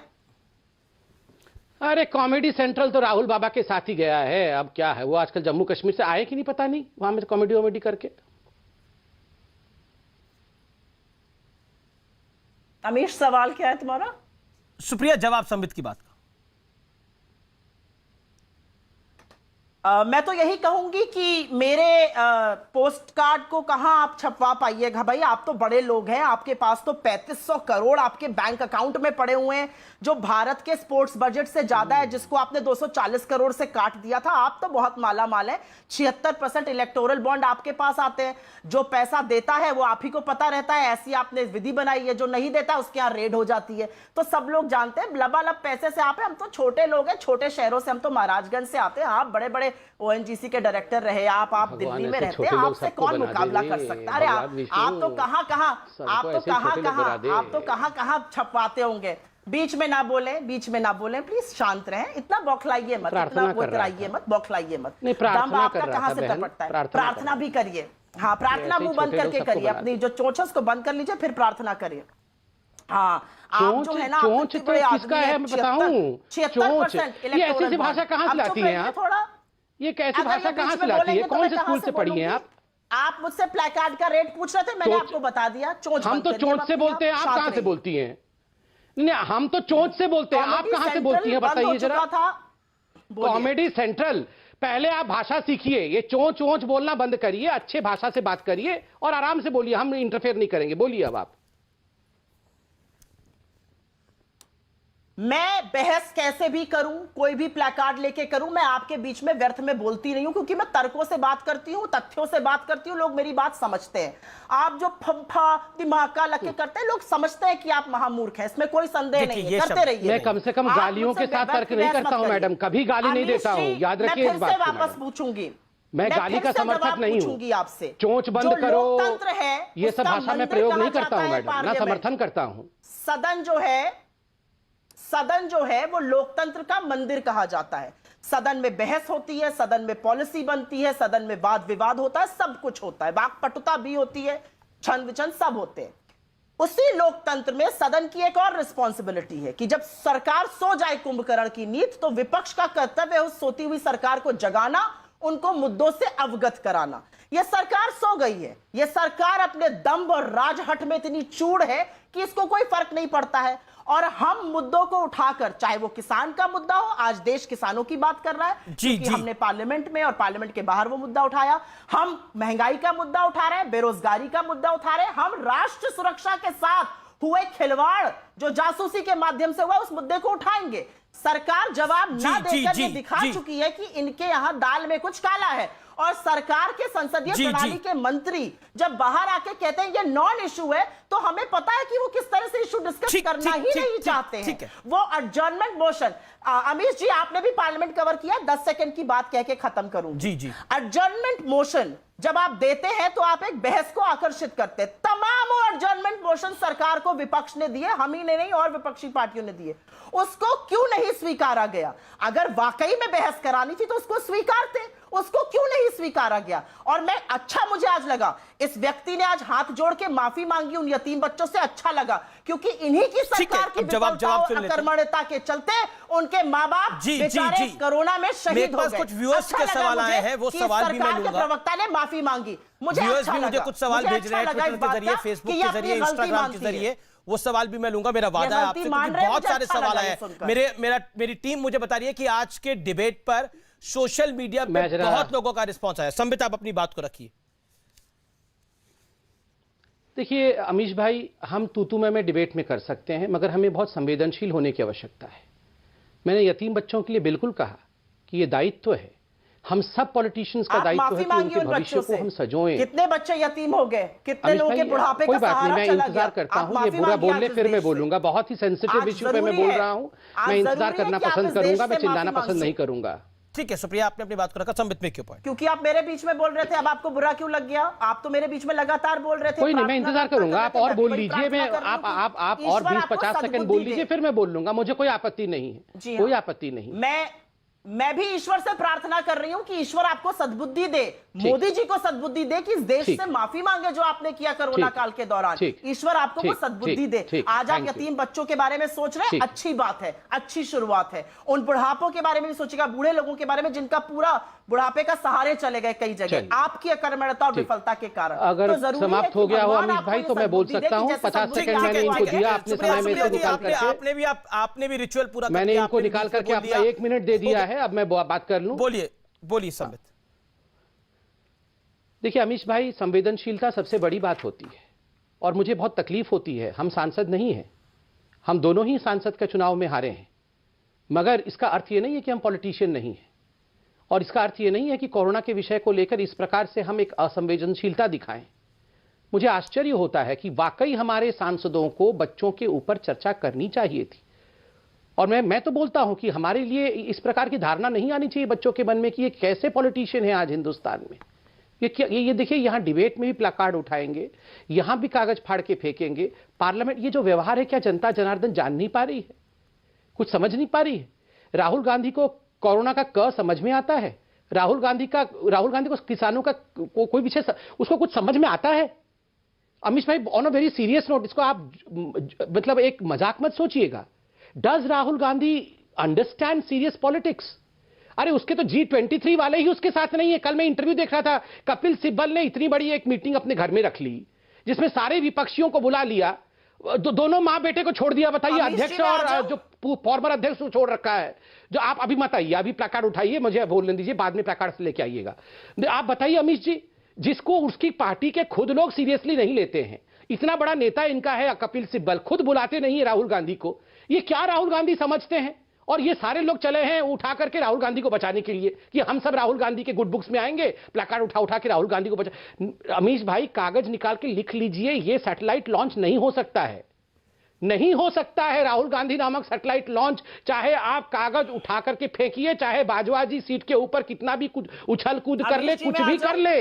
अरे कॉमेडी सेंट्रल तो राहुल बाबा के साथ ही गया है, अब क्या है, वो आजकल जम्मू कश्मीर से आए कि नहीं पता नहीं, वहां में कॉमेडी वॉमेडी करके। अमीश सवाल क्या है तुम्हारा? सुप्रिया, जवाब संबित की बात का। मैं तो यही कहूंगी कि मेरे पोस्ट कार्ड को कहां आप छपवा पाइएगा भाई, आप तो बड़े लोग हैं, आपके पास तो 3500 करोड़ आपके बैंक अकाउंट में पड़े हुए हैं, जो भारत के स्पोर्ट्स बजट से ज्यादा है, जिसको आपने 240 करोड़ से काट दिया था। आप तो बहुत माला माल है। 76% इलेक्टोरल बॉन्ड आपके पास आते हैं। जो पैसा देता है वो आप ही को पता रहता है, ऐसी आपने विधि बनाई है। जो नहीं देता उसके यहां रेड हो जाती है, तो सब लोग जानते हैं लबालब पैसे से आप है। हम तो छोटे लोग हैं, छोटे शहरों से, हम तो महाराजगंज से आते हैं, आप बड़े बड़े ONGC के डायरेक्टर रहे, आप दिल्ली में रहते हैं, आपसे कौन मुकाबला कर सकता है? अरे आप तो कहां छपवाते होंगे। बीच में ना बोले, प्लीज शांत रहें, इतना बौखलाइए मत, इतना कराइए मत, बौखलाइए मत। दम आपका कहां से टपकता है? प्रार्थना भी करिए। हाँ, प्रार्थना मुंह बंद करके करिए, अपनी जो चोंच को बंद कर लीजिए, फिर प्रार्थना करिए। हाँ, आप जो है ना, चोंच तो किसका है मैं बताऊं? 76% ये ऐसी भाषा कहां से लाती हैं आप? ये कैसी भाषा कहां से लाती है? कौन से स्कूल से पढ़ी हैं आप? आप मुझसे प्लेकार्ड का रेट पूछ रहे थे, मैंने आपको बता दिया। चोंच हम तो चोंच से बोलते हैं, आप कहां से बोलती हैं? नहीं, हम तो चोंच से बोलते हैं, आप कहां से बोलती हैं बताइए जरा। कॉमेडी सेंट्रल, पहले आप भाषा सीखिए, ये चोंच चोंच बोलना बंद करिए, अच्छे भाषा से बात करिए और आराम से बोलिए, हम इंटरफेयर नहीं करेंगे। बोलिए अब आप। मैं बहस कैसे भी करूं, कोई भी प्लेकार्ड लेके करूं, मैं आपके बीच में व्यर्थ में बोलती नहीं हूं, क्योंकि मैं तर्कों से बात करती हूं, तथ्यों से बात करती हूं, लोग मेरी बात समझते हैं। आप जो फंफा दिमाग का लगे करते हैं, लोग समझते हैं कि आप महामूर्ख हैं, इसमें कोई संदेह नहीं है, करते रहिए। मैं कम से कम गालियों के साथ तर्क नहीं करता हूं मैडम, कभी गाली नहीं देता हूं, याद रखिए इस बात को। वापस पूछूंगी, मैं गाली का समर्थक नहीं हूं आपसे। चोंच बंद करो, लोकतंत्र है, ये सब भाषा में प्रयोग नहीं करता हूं मैडम, ना समर्थन करता हूं। सदन जो है वो लोकतंत्र का मंदिर कहा जाता है। सदन में बहस होती है, सदन में पॉलिसी बनती है, सदन में वाद विवाद होता है, सब कुछ होता है, वाक्पटुता भी होती है, छंद विचंद सब होते हैं। उसी लोकतंत्र में सदन की एक और रिस्पॉन्सिबिलिटी है कि जब सरकार सो जाए कुंभकर्ण की नींद, तो विपक्ष का कर्तव्य है उस सोती हुई सरकार को जगाना, उनको मुद्दों से अवगत कराना। यह सरकार सो गई है, यह सरकार अपने दंभ और राजहट में इतनी चूड़ है कि इसको कोई फर्क नहीं पड़ता है। और हम मुद्दों को उठाकर, चाहे वो किसान का मुद्दा हो, आज देश किसानों की बात कर रहा है क्योंकि हमने पार्लियामेंट में और पार्लियामेंट के बाहर वो मुद्दा उठाया, हम महंगाई का मुद्दा उठा रहे हैं, बेरोजगारी का मुद्दा उठा रहे हैं, हम राष्ट्र सुरक्षा के साथ हुए खिलवाड़ जो जासूसी के माध्यम से हुआ, उस मुद्दे को उठाएंगे। सरकार जवाब ना देकर ये दिखा चुकी है कि इनके यहां दाल में कुछ काला है। और सरकार के संसदीय प्रणाली के मंत्री जब बाहर आके कहते हैं ये नॉन इशू है, तो हमें पता है कि वो किस तरह से इशू डिस्कस करना ही नहीं चाहते हैं। वो एडजर्नमेंट मोशन, अमीश जी आपने भी पार्लियामेंट कवर किया, 10 सेकंड की बात कह के खत्म करूंगी। एडजर्नमेंट मोशन जब आप देते हैं तो आप एक बहस को आकर्षित करते हैं। तमाम एडजर्नमेंट मोशन सरकार को विपक्ष ने दिए, हम ही ने नहीं और विपक्षी पार्टियों ने दिए। उसको क्यों नहीं स्वीकारा गया? अगर वाकई में बहस करानी थी तो उसको स्वीकारते। उसको क्यों नहीं स्वीकारा गया? और मैं मुझे आज लगा इस व्यक्ति ने आज हाथ जोड़ के माफी मांगी उन यतीम बच्चों से, अच्छा लगा, क्योंकि इन्हीं की सरकार की विफलता और अकर्मण्यता के चलते उनके माँ बाप बेचारे कोरोना में शहीद हो गए। कुछ व्यूअर्स के सवाल आए हैं, वो सवाल भी मैं लूंगा। प्रवक्ता ने माफी मांगी, मुझे कुछ सवाल भेज रहे हैं ट्विटर के जरिए, फेसबुक के जरिए, इंस्टाग्राम के जरिए, वो सवाल भी मैं लूंगा। मेरा वादा है आपसे, क्योंकि बहुत सारे सवाल आए हैं। मेरी टीम मुझे बता रही है कि आज के डिबेट पर सोशल मीडिया पे बहुत लोगों का रिस्पॉन्स आया। संबित, आप अपनी बात को रखिए। देखिए अमीश भाई, हम तू में डिबेट में कर सकते हैं, मगर हमें बहुत संवेदनशील होने की आवश्यकता है। मैंने यतीम बच्चों के लिए बिल्कुल कहा कि ये दायित्व है, हम सब पॉलिटिशियंस का दायित्व है कि उनके भविष्य को हम सजोएं। कितने बच्चे यतीम हो गए, कितने लोगों के बुढ़ापे का सहारा चला गया। मैं इंतजार करता हूं, ये बुरा बोलने फिर मैं बोलूंगा, बहुत ही सेंसिटिव इश्यू पे मैं बोल रहा हूं, मैं इंतजार करना पसंद करूंगा, मैं चिल्लाना पसंद नहीं करूंगा। ठीक है सुप्रिया, आपने अपनी बात को रखा। संबित में क्यों पॉइंट? क्योंकि आप मेरे बीच में बोल रहे थे, अब आपको बुरा क्यों लग गया? आप तो मेरे बीच में लगातार बोल रहे थे। कोई नहीं, मैं इंतजार करूंगा, आप और बोल लीजिए, मैं आप और 20-50 सेकंड बोल लीजिए, फिर मैं बोल लूंगा, मुझे कोई आपत्ति नहीं है, कोई आपत्ति नहीं। मैं भी ईश्वर से प्रार्थना कर रही हूं कि ईश्वर आपको सद्बुद्धि दे, मोदी जी को सद्बुद्धि दे कि इस देश से माफी मांगे जो आपने किया कोरोना काल के दौरान। ईश्वर आपको वो सद्बुद्धि दे। आज आप यतीम बच्चों के बारे में सोच रहे हैं, अच्छी बात है, अच्छी शुरुआत है। उन बुढ़ापों के बारे में भी सोचिएगा, बूढ़े लोगों के बारे में जिनका पूरा बुढ़ापे का सहारे चले गए कई जगह आपकी अकर्मण्यता और विफलता के कारण। अगर समाप्त हो गया हो अमीश भाई तो मैं बोल सकता हूं, 50 सेकंड मैंने इनको दिया अपने समय में से निकाल करके। आपने भी रिचुअल पूरा, मैंने इनको निकाल करके अपना 1 मिनट दे दिया है, अब मैं बात कर लूं। बोलिए संबित। देखिए अमीश भाई, संवेदनशीलता सबसे बड़ी बात होती है और मुझे बहुत तकलीफ होती है। हम सांसद नहीं हैं, हम दोनों ही सांसद के चुनाव में हारे हैं, मगर इसका अर्थ यह नहीं है कि हम पॉलिटिशियन नहीं हैं, और इसका अर्थ यह नहीं है कि कोरोना के विषय को लेकर इस प्रकार से हम एक असंवेदनशीलता दिखाएं। मुझे आश्चर्य होता है कि वाकई हमारे सांसदों को बच्चों के ऊपर चर्चा करनी चाहिए थी, और मैं तो बोलता हूं कि हमारे लिए इस प्रकार की धारणा नहीं आनी चाहिए बच्चों के मन में कि ये कैसे पॉलिटिशियन है आज हिंदुस्तान में। ये देखिए, यहां डिबेट में भी प्लाकार्ड उठाएंगे, यहां भी कागज फाड़ के फेंकेंगे। पार्लियामेंट, ये जो व्यवहार है, क्या जनता जनार्दन जान नहीं पा रही है, कुछ समझ नहीं पा रही है? राहुल गांधी को कोरोना का क समझ में आता है? राहुल गांधी को किसानों का कोई विषय उसको कुछ समझ में आता है? अमीश भाई, on a very serious note, इसको आप मतलब एक मजाक मत सोचिएगा। Does Rahul Gandhi understand serious politics? अरे उसके तो G23 वाले ही उसके साथ नहीं है। कल मैं इंटरव्यू देख रहा था, कपिल सिब्बल ने इतनी बड़ी एक मीटिंग अपने घर में रख ली जिसमें सारे विपक्षियों को बुला लिया, दोनों मां बेटे को छोड़ दिया। बताइए, अध्यक्ष और जो फॉर्मर अध्यक्ष को छोड़ रखा है। जो आप अभी मत आइए, अभी प्लाकार्ड उठाइए, मुझे बोलने दीजिए, बाद में प्लाकार्ड से लेके आइएगा। आप बताइए अमीश जी, जिसको उसकी पार्टी के खुद लोग सीरियसली नहीं लेते हैं, इतना बड़ा नेता इनका है कपिल सिब्बल, खुद बुलाते नहीं है राहुल गांधी को। ये क्या राहुल गांधी समझते हैं? और ये सारे लोग चले हैं उठा करके राहुल गांधी को बचाने के लिए कि हम सब राहुल गांधी के गुड बुक्स में आएंगे, प्लाकार्ड उठा के राहुल गांधी को बचा। अमीश भाई, कागज निकाल के लिख लीजिए, ये सैटेलाइट लॉन्च नहीं हो सकता है, नहीं हो सकता है राहुल गांधी नामक सैटेलाइट लॉन्च। चाहे आप कागज उठा करके फेंकिए, चाहे बाजवा जी सीट के ऊपर कितना भी उछल कूद कर ले, कुछ भी कर ले,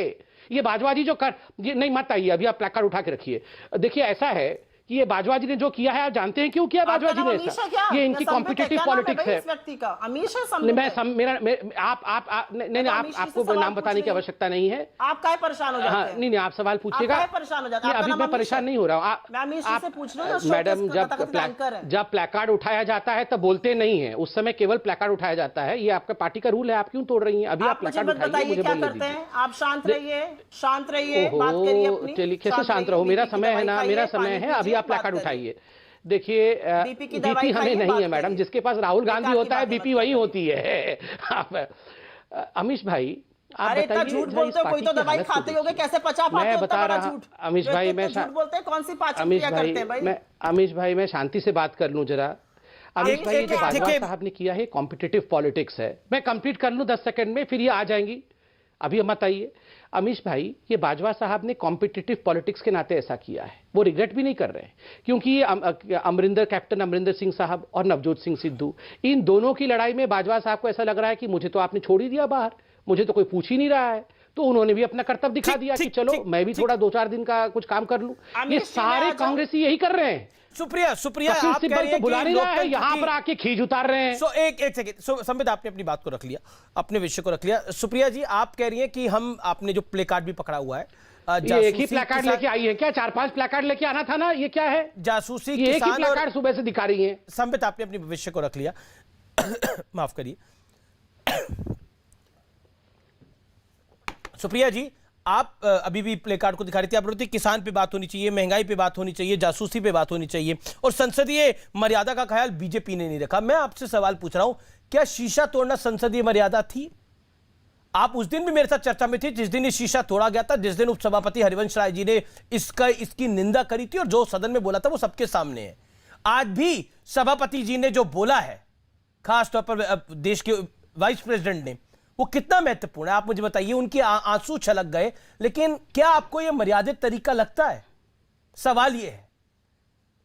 ये बाजवा जी जो ये नहीं, मत आइए, अभी आप प्लाकार्ड उठा के रखिए। देखिए ऐसा है कि ये बाजवा जी ने जो किया है, आप जानते हैं क्यों किया बाजवा जी ने ऐसा? ये इनकी कॉम्पिटिटिव पॉलिटिक्स है। नहीं, आपको नाम बताने की आवश्यकता नहीं है। आप काहे परेशान हो जाते हैं? नहीं, आप सवाल पूछिएगा। अभी मैं परेशान नहीं हो रहा हूँ मैडम। जब प्लेकार्ड उठाया जाता है तब बोलते नहीं है, उस समय केवल प्लेकार्ड उठाया जाता है। ये आपका पार्टी का रूल है, आप क्यों तोड़ रही हैं? अभी आप प्लेकार्ड उठाइए, मुझे बोलने दीजिए। आप शांत रहिए, शांत रहिए, बात करिए अपनी। चलिए, कैसे शांत रहो? मेरा समय है ना, मेरा समय है। अभी आप प्लेकार्ड उठाइए। देखिए, बीपी हमें नहीं है मैडम, जिसके पास राहुल गांधी होता है बीपी वही होती है। अमीश भाई, आप बताइए, झूठ बोलते हो, कोई तो दवाई खाते होंगे, कैसे पचा पाते हो? मैं बता रहा हूं अमीश भाई, मैं झूठ बोलते हैं, कौन सी पाचन क्रिया करते हैं भाई? अमीश भाई, मैं शांति से बात कर लूं जरा। अमीश भाई, ये जो बाजवा साहब ने किया है कॉम्पिटिटिव पॉलिटिक्स है। मैं कंप्लीट कर लूं 10 सेकंड में, फिर ये आ जाएंगी, अभी मत आइए। अमीश भाई, ये बाजवा साहब ने कॉम्पिटिटिव पॉलिटिक्स के नाते ऐसा किया है, वो रिग्रेट भी नहीं कर रहे हैं, क्योंकि ये कैप्टन अमरिंदर सिंह साहब और नवजोत सिंह सिद्धू, इन दोनों की लड़ाई में बाजवा साहब को ऐसा लग रहा है कि मुझे तो आपने छोड़ ही दिया बाहर, मुझे तो कोई पूछ ही नहीं रहा है। तो उन्होंने भी अपना कर्तव्य दिखा दिया कि चलो मैं भी थोड़ा 2-4 दिन का कुछ काम कर लूं। ये सारे कांग्रेसी यही कर रहे हैं। सुप्रिया आप कह रहे हैं बुला नहीं रहा है, यहाँ पर आके खींच उतार रहे हैं। एक सेकंड संबित, आपने अपनी बात को रख लिया, अपने विषय को रख लिया। सुप्रिया जी, आप कह रही हैं कि हम, आपने जो प्ले कार्ड भी पकड़ा हुआ है, ये एक ही प्ले कार्ड लेके आई है क्या? 4-5 प्ले कार्ड लेके आना था ना, ये क्या है? जासूसी एक ही प्ले कार्ड सुबह से दिखा रही है। संबित, आपने अपने विषय को रख लिया। माफ करिए सुप्रिया जी, आप अभी भी प्ले कार्ड को दिखा रही थी। आप बोलती किसान पे बात होनी चाहिए, महंगाई पे बात होनी चाहिए, जासूसी पे बात होनी चाहिए, और संसदीय मर्यादा का ख्याल बीजेपी ने नहीं रखा। मैं आपसे सवाल पूछ रहा हूं, क्या शीशा तोड़ना संसदीय मर्यादा थी? आप उस दिन भी मेरे साथ चर्चा में थे जिस दिन ये शीशा तोड़ा गया था, जिस दिन उपसभापति हरिवंश राय जी ने इसकी निंदा करी थी, और जो सदन में बोला था वो सबके सामने है। आज भी सभापति जी ने जो बोला है, खासतौर पर देश के वाइस प्रेसिडेंट ने, वो कितना महत्वपूर्ण है? आप मुझे बताइए। उनके आंसू छलक गए, लेकिन क्या आपको यह मर्यादित तरीका लगता है? सवाल यह है,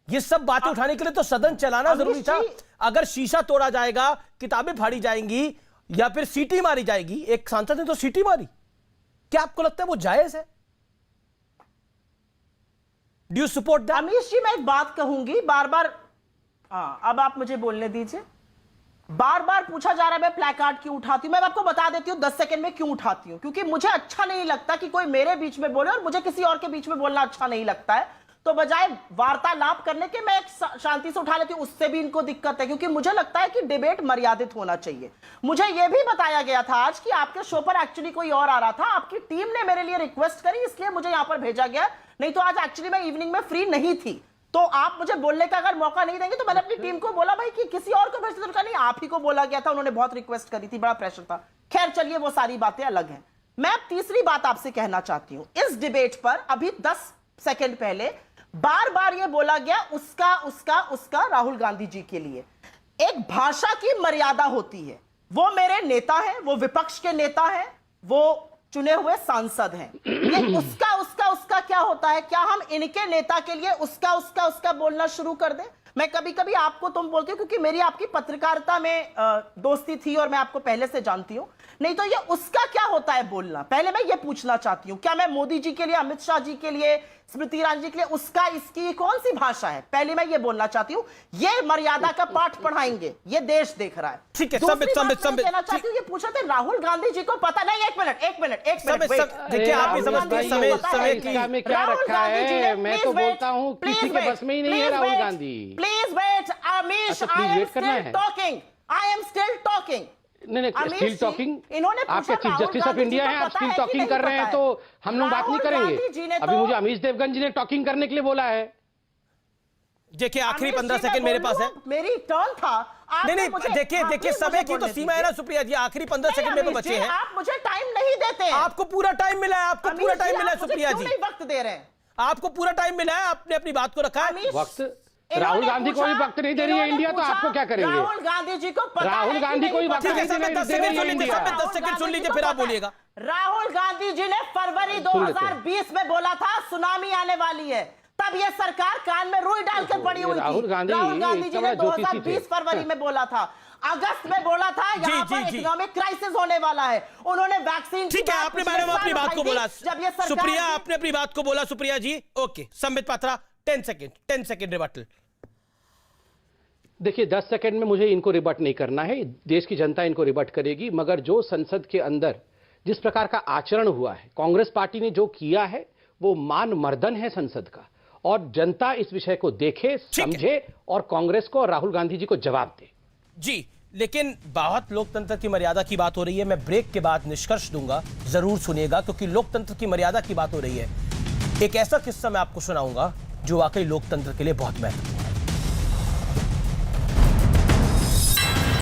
ये सब बातें उठाने के लिए तो सदन चलाना जरूरी था। अगर शीशा तोड़ा जाएगा, किताबें फाड़ी जाएंगी, या फिर सीटी मारी जाएगी। एक सांसद ने तो सीटी मारी, क्या आपको लगता है वो जायज है? Do you support that? Amish ji, मैं एक बात कहूंगी, बार बार, अब आप मुझे बोलने दीजिए। बार बार पूछा जा रहा है मैं प्लेकार्ड क्यों उठाती हूं। मैं आपको बता देती हूं 10 सेकंड में क्यों उठाती हूं। क्योंकि मुझे अच्छा नहीं लगता कि कोई मेरे बीच में बोले, और मुझे किसी और के बीच में बोलना अच्छा नहीं लगता है। तो बजाय वार्तालाप करने के मैं एक शांति से उठा लेती हूं। उससे भी इनको दिक्कत है, क्योंकि मुझे लगता है कि डिबेट मर्यादित होना चाहिए। मुझे यह भी बताया गया था आज कि आपके शो पर एक्चुअली कोई और आ रहा था, आपकी टीम ने मेरे लिए रिक्वेस्ट करी, इसलिए मुझे यहां पर भेजा गया। नहीं तो आज एक्चुअली मैं इवनिंग में फ्री नहीं थी। तो आप मुझे बोलने का अगर मौका नहीं देंगे, तो मैंने अपनी टीम को बोला भाई कि किसी और को भेजते तो नहीं, आप ही को बोला गया था, उन्होंने बहुत रिक्वेस्ट करी थी, बड़ा प्रेशर था। खैर चलिए, वो सारी बातें अलग हैं। मैं अब तीसरी बात आपसे कहना चाहती हूं। इस डिबेट पर अभी 10 सेकंड पहले बार बार ये बोला गया उसका राहुल गांधी जी के लिए। एक भाषा की मर्यादा होती है। वो मेरे नेता हैं, वो विपक्ष के नेता हैं, वो चुने हुए सांसद हैं। ये उसका क्या होता है? क्या हम इनके नेता के लिए उसका बोलना शुरू कर दें? मैं कभी कभी आपको तुम बोलती हूँ, क्योंकि मेरी आपकी पत्रकारिता में दोस्ती थी और मैं आपको पहले से जानती हूँ। नहीं तो ये उसका क्या होता है बोलना? पहले मैं ये पूछना चाहती हूँ, क्या मैं मोदी जी के लिए, अमित शाह जी के लिए, स्मृति ईरानी जी के लिए उसका, इसकी कौन सी भाषा है? पहले मैं ये बोलना चाहती हूँ। ये मर्यादा का पाठ पढ़ाएंगे, ये देश देख रहा है। ठीक है, कहना चाहती हूँ, ये पूछा था राहुल गांधी जी को पता नहीं। एक मिनट देखिए, आप भी समझते हैं समय की क्या रखा है। मैं तो बोलता हूँ किसी के बस में ही नहीं है Rahul Gandhi. Please wait Amish, I am still talking. नहीं, स्टिल टॉकिंग। आपके चीफ जस्टिस ऑफ इंडिया हैं, आप स्टिल टॉकिंग कर रहे हैं, तो हम लोग बात नहीं करेंगे। अभी मुझे अमीश देवगन जी ने टॉकिंग करने के लिए बोला है। देखिए, आखिरी 15 सेकंड मेरे पास है। मेरी टर्न था। नहीं, देखिए समय की तो सीमा है ना सुप्रिया जी। आखिरी 15 सेकंड मेरे को बचे हैं। आप मुझे टाइम नहीं देते। आपको पूरा टाइम मिला है, आपको पूरा टाइम मिला है सुप्रिया जी। वक्त दे रहे हैं, आपको पूरा टाइम मिला है, आपने अपनी बात को रखा है। वक्त राहुल गांधी को भी वक्त नहीं दे रही है इंडिया, तो आपको क्या करेंगे? राहुल गांधी जी को पता राहुल गांधी को भी वक्त नहीं दे रही है 10 सेकंड सुन लीजिए, फिर आप बोलिएगा। राहुल गांधी जी ने फरवरी 2020 में बोला था सुनामी आने वाली है, तब ये सरकार कान में रुई डालकर पड़ी हुई थी। राहुल गांधी जी ने 2020 फरवरी में बोला था, अगस्त में बोला था यहाँ पर इकोनॉमिक क्राइसिस होने वाला है। उन्होंने वैक्सीन, ठीक है, आपने मैडम अपनी बात को बोला। सुप्रिया, आपने अपनी बात को बोला Supriya ji. Okay, Sambit Patra 10 second rebuttal. देखिए, 10 सेकंड में मुझे इनको रिबट नहीं करना है, देश की जनता इनको रिबट करेगी। मगर जो संसद के अंदर जिस प्रकार का आचरण हुआ है, कांग्रेस पार्टी ने जो किया है, वो मान मर्दन है संसद का। और जनता इस विषय को देखे, समझे, और कांग्रेस को और राहुल गांधी जी को जवाब दे। जी, लेकिन बहुत लोकतंत्र की मर्यादा की बात हो रही है। मैं ब्रेक के बाद निष्कर्ष दूंगा, जरूर सुनिएगा, क्योंकि लोकतंत्र की मर्यादा की बात हो रही है। एक ऐसा किस्सा मैं आपको सुनाऊंगा जो वाकई लोकतंत्र के लिए बहुत महत्वपूर्ण है।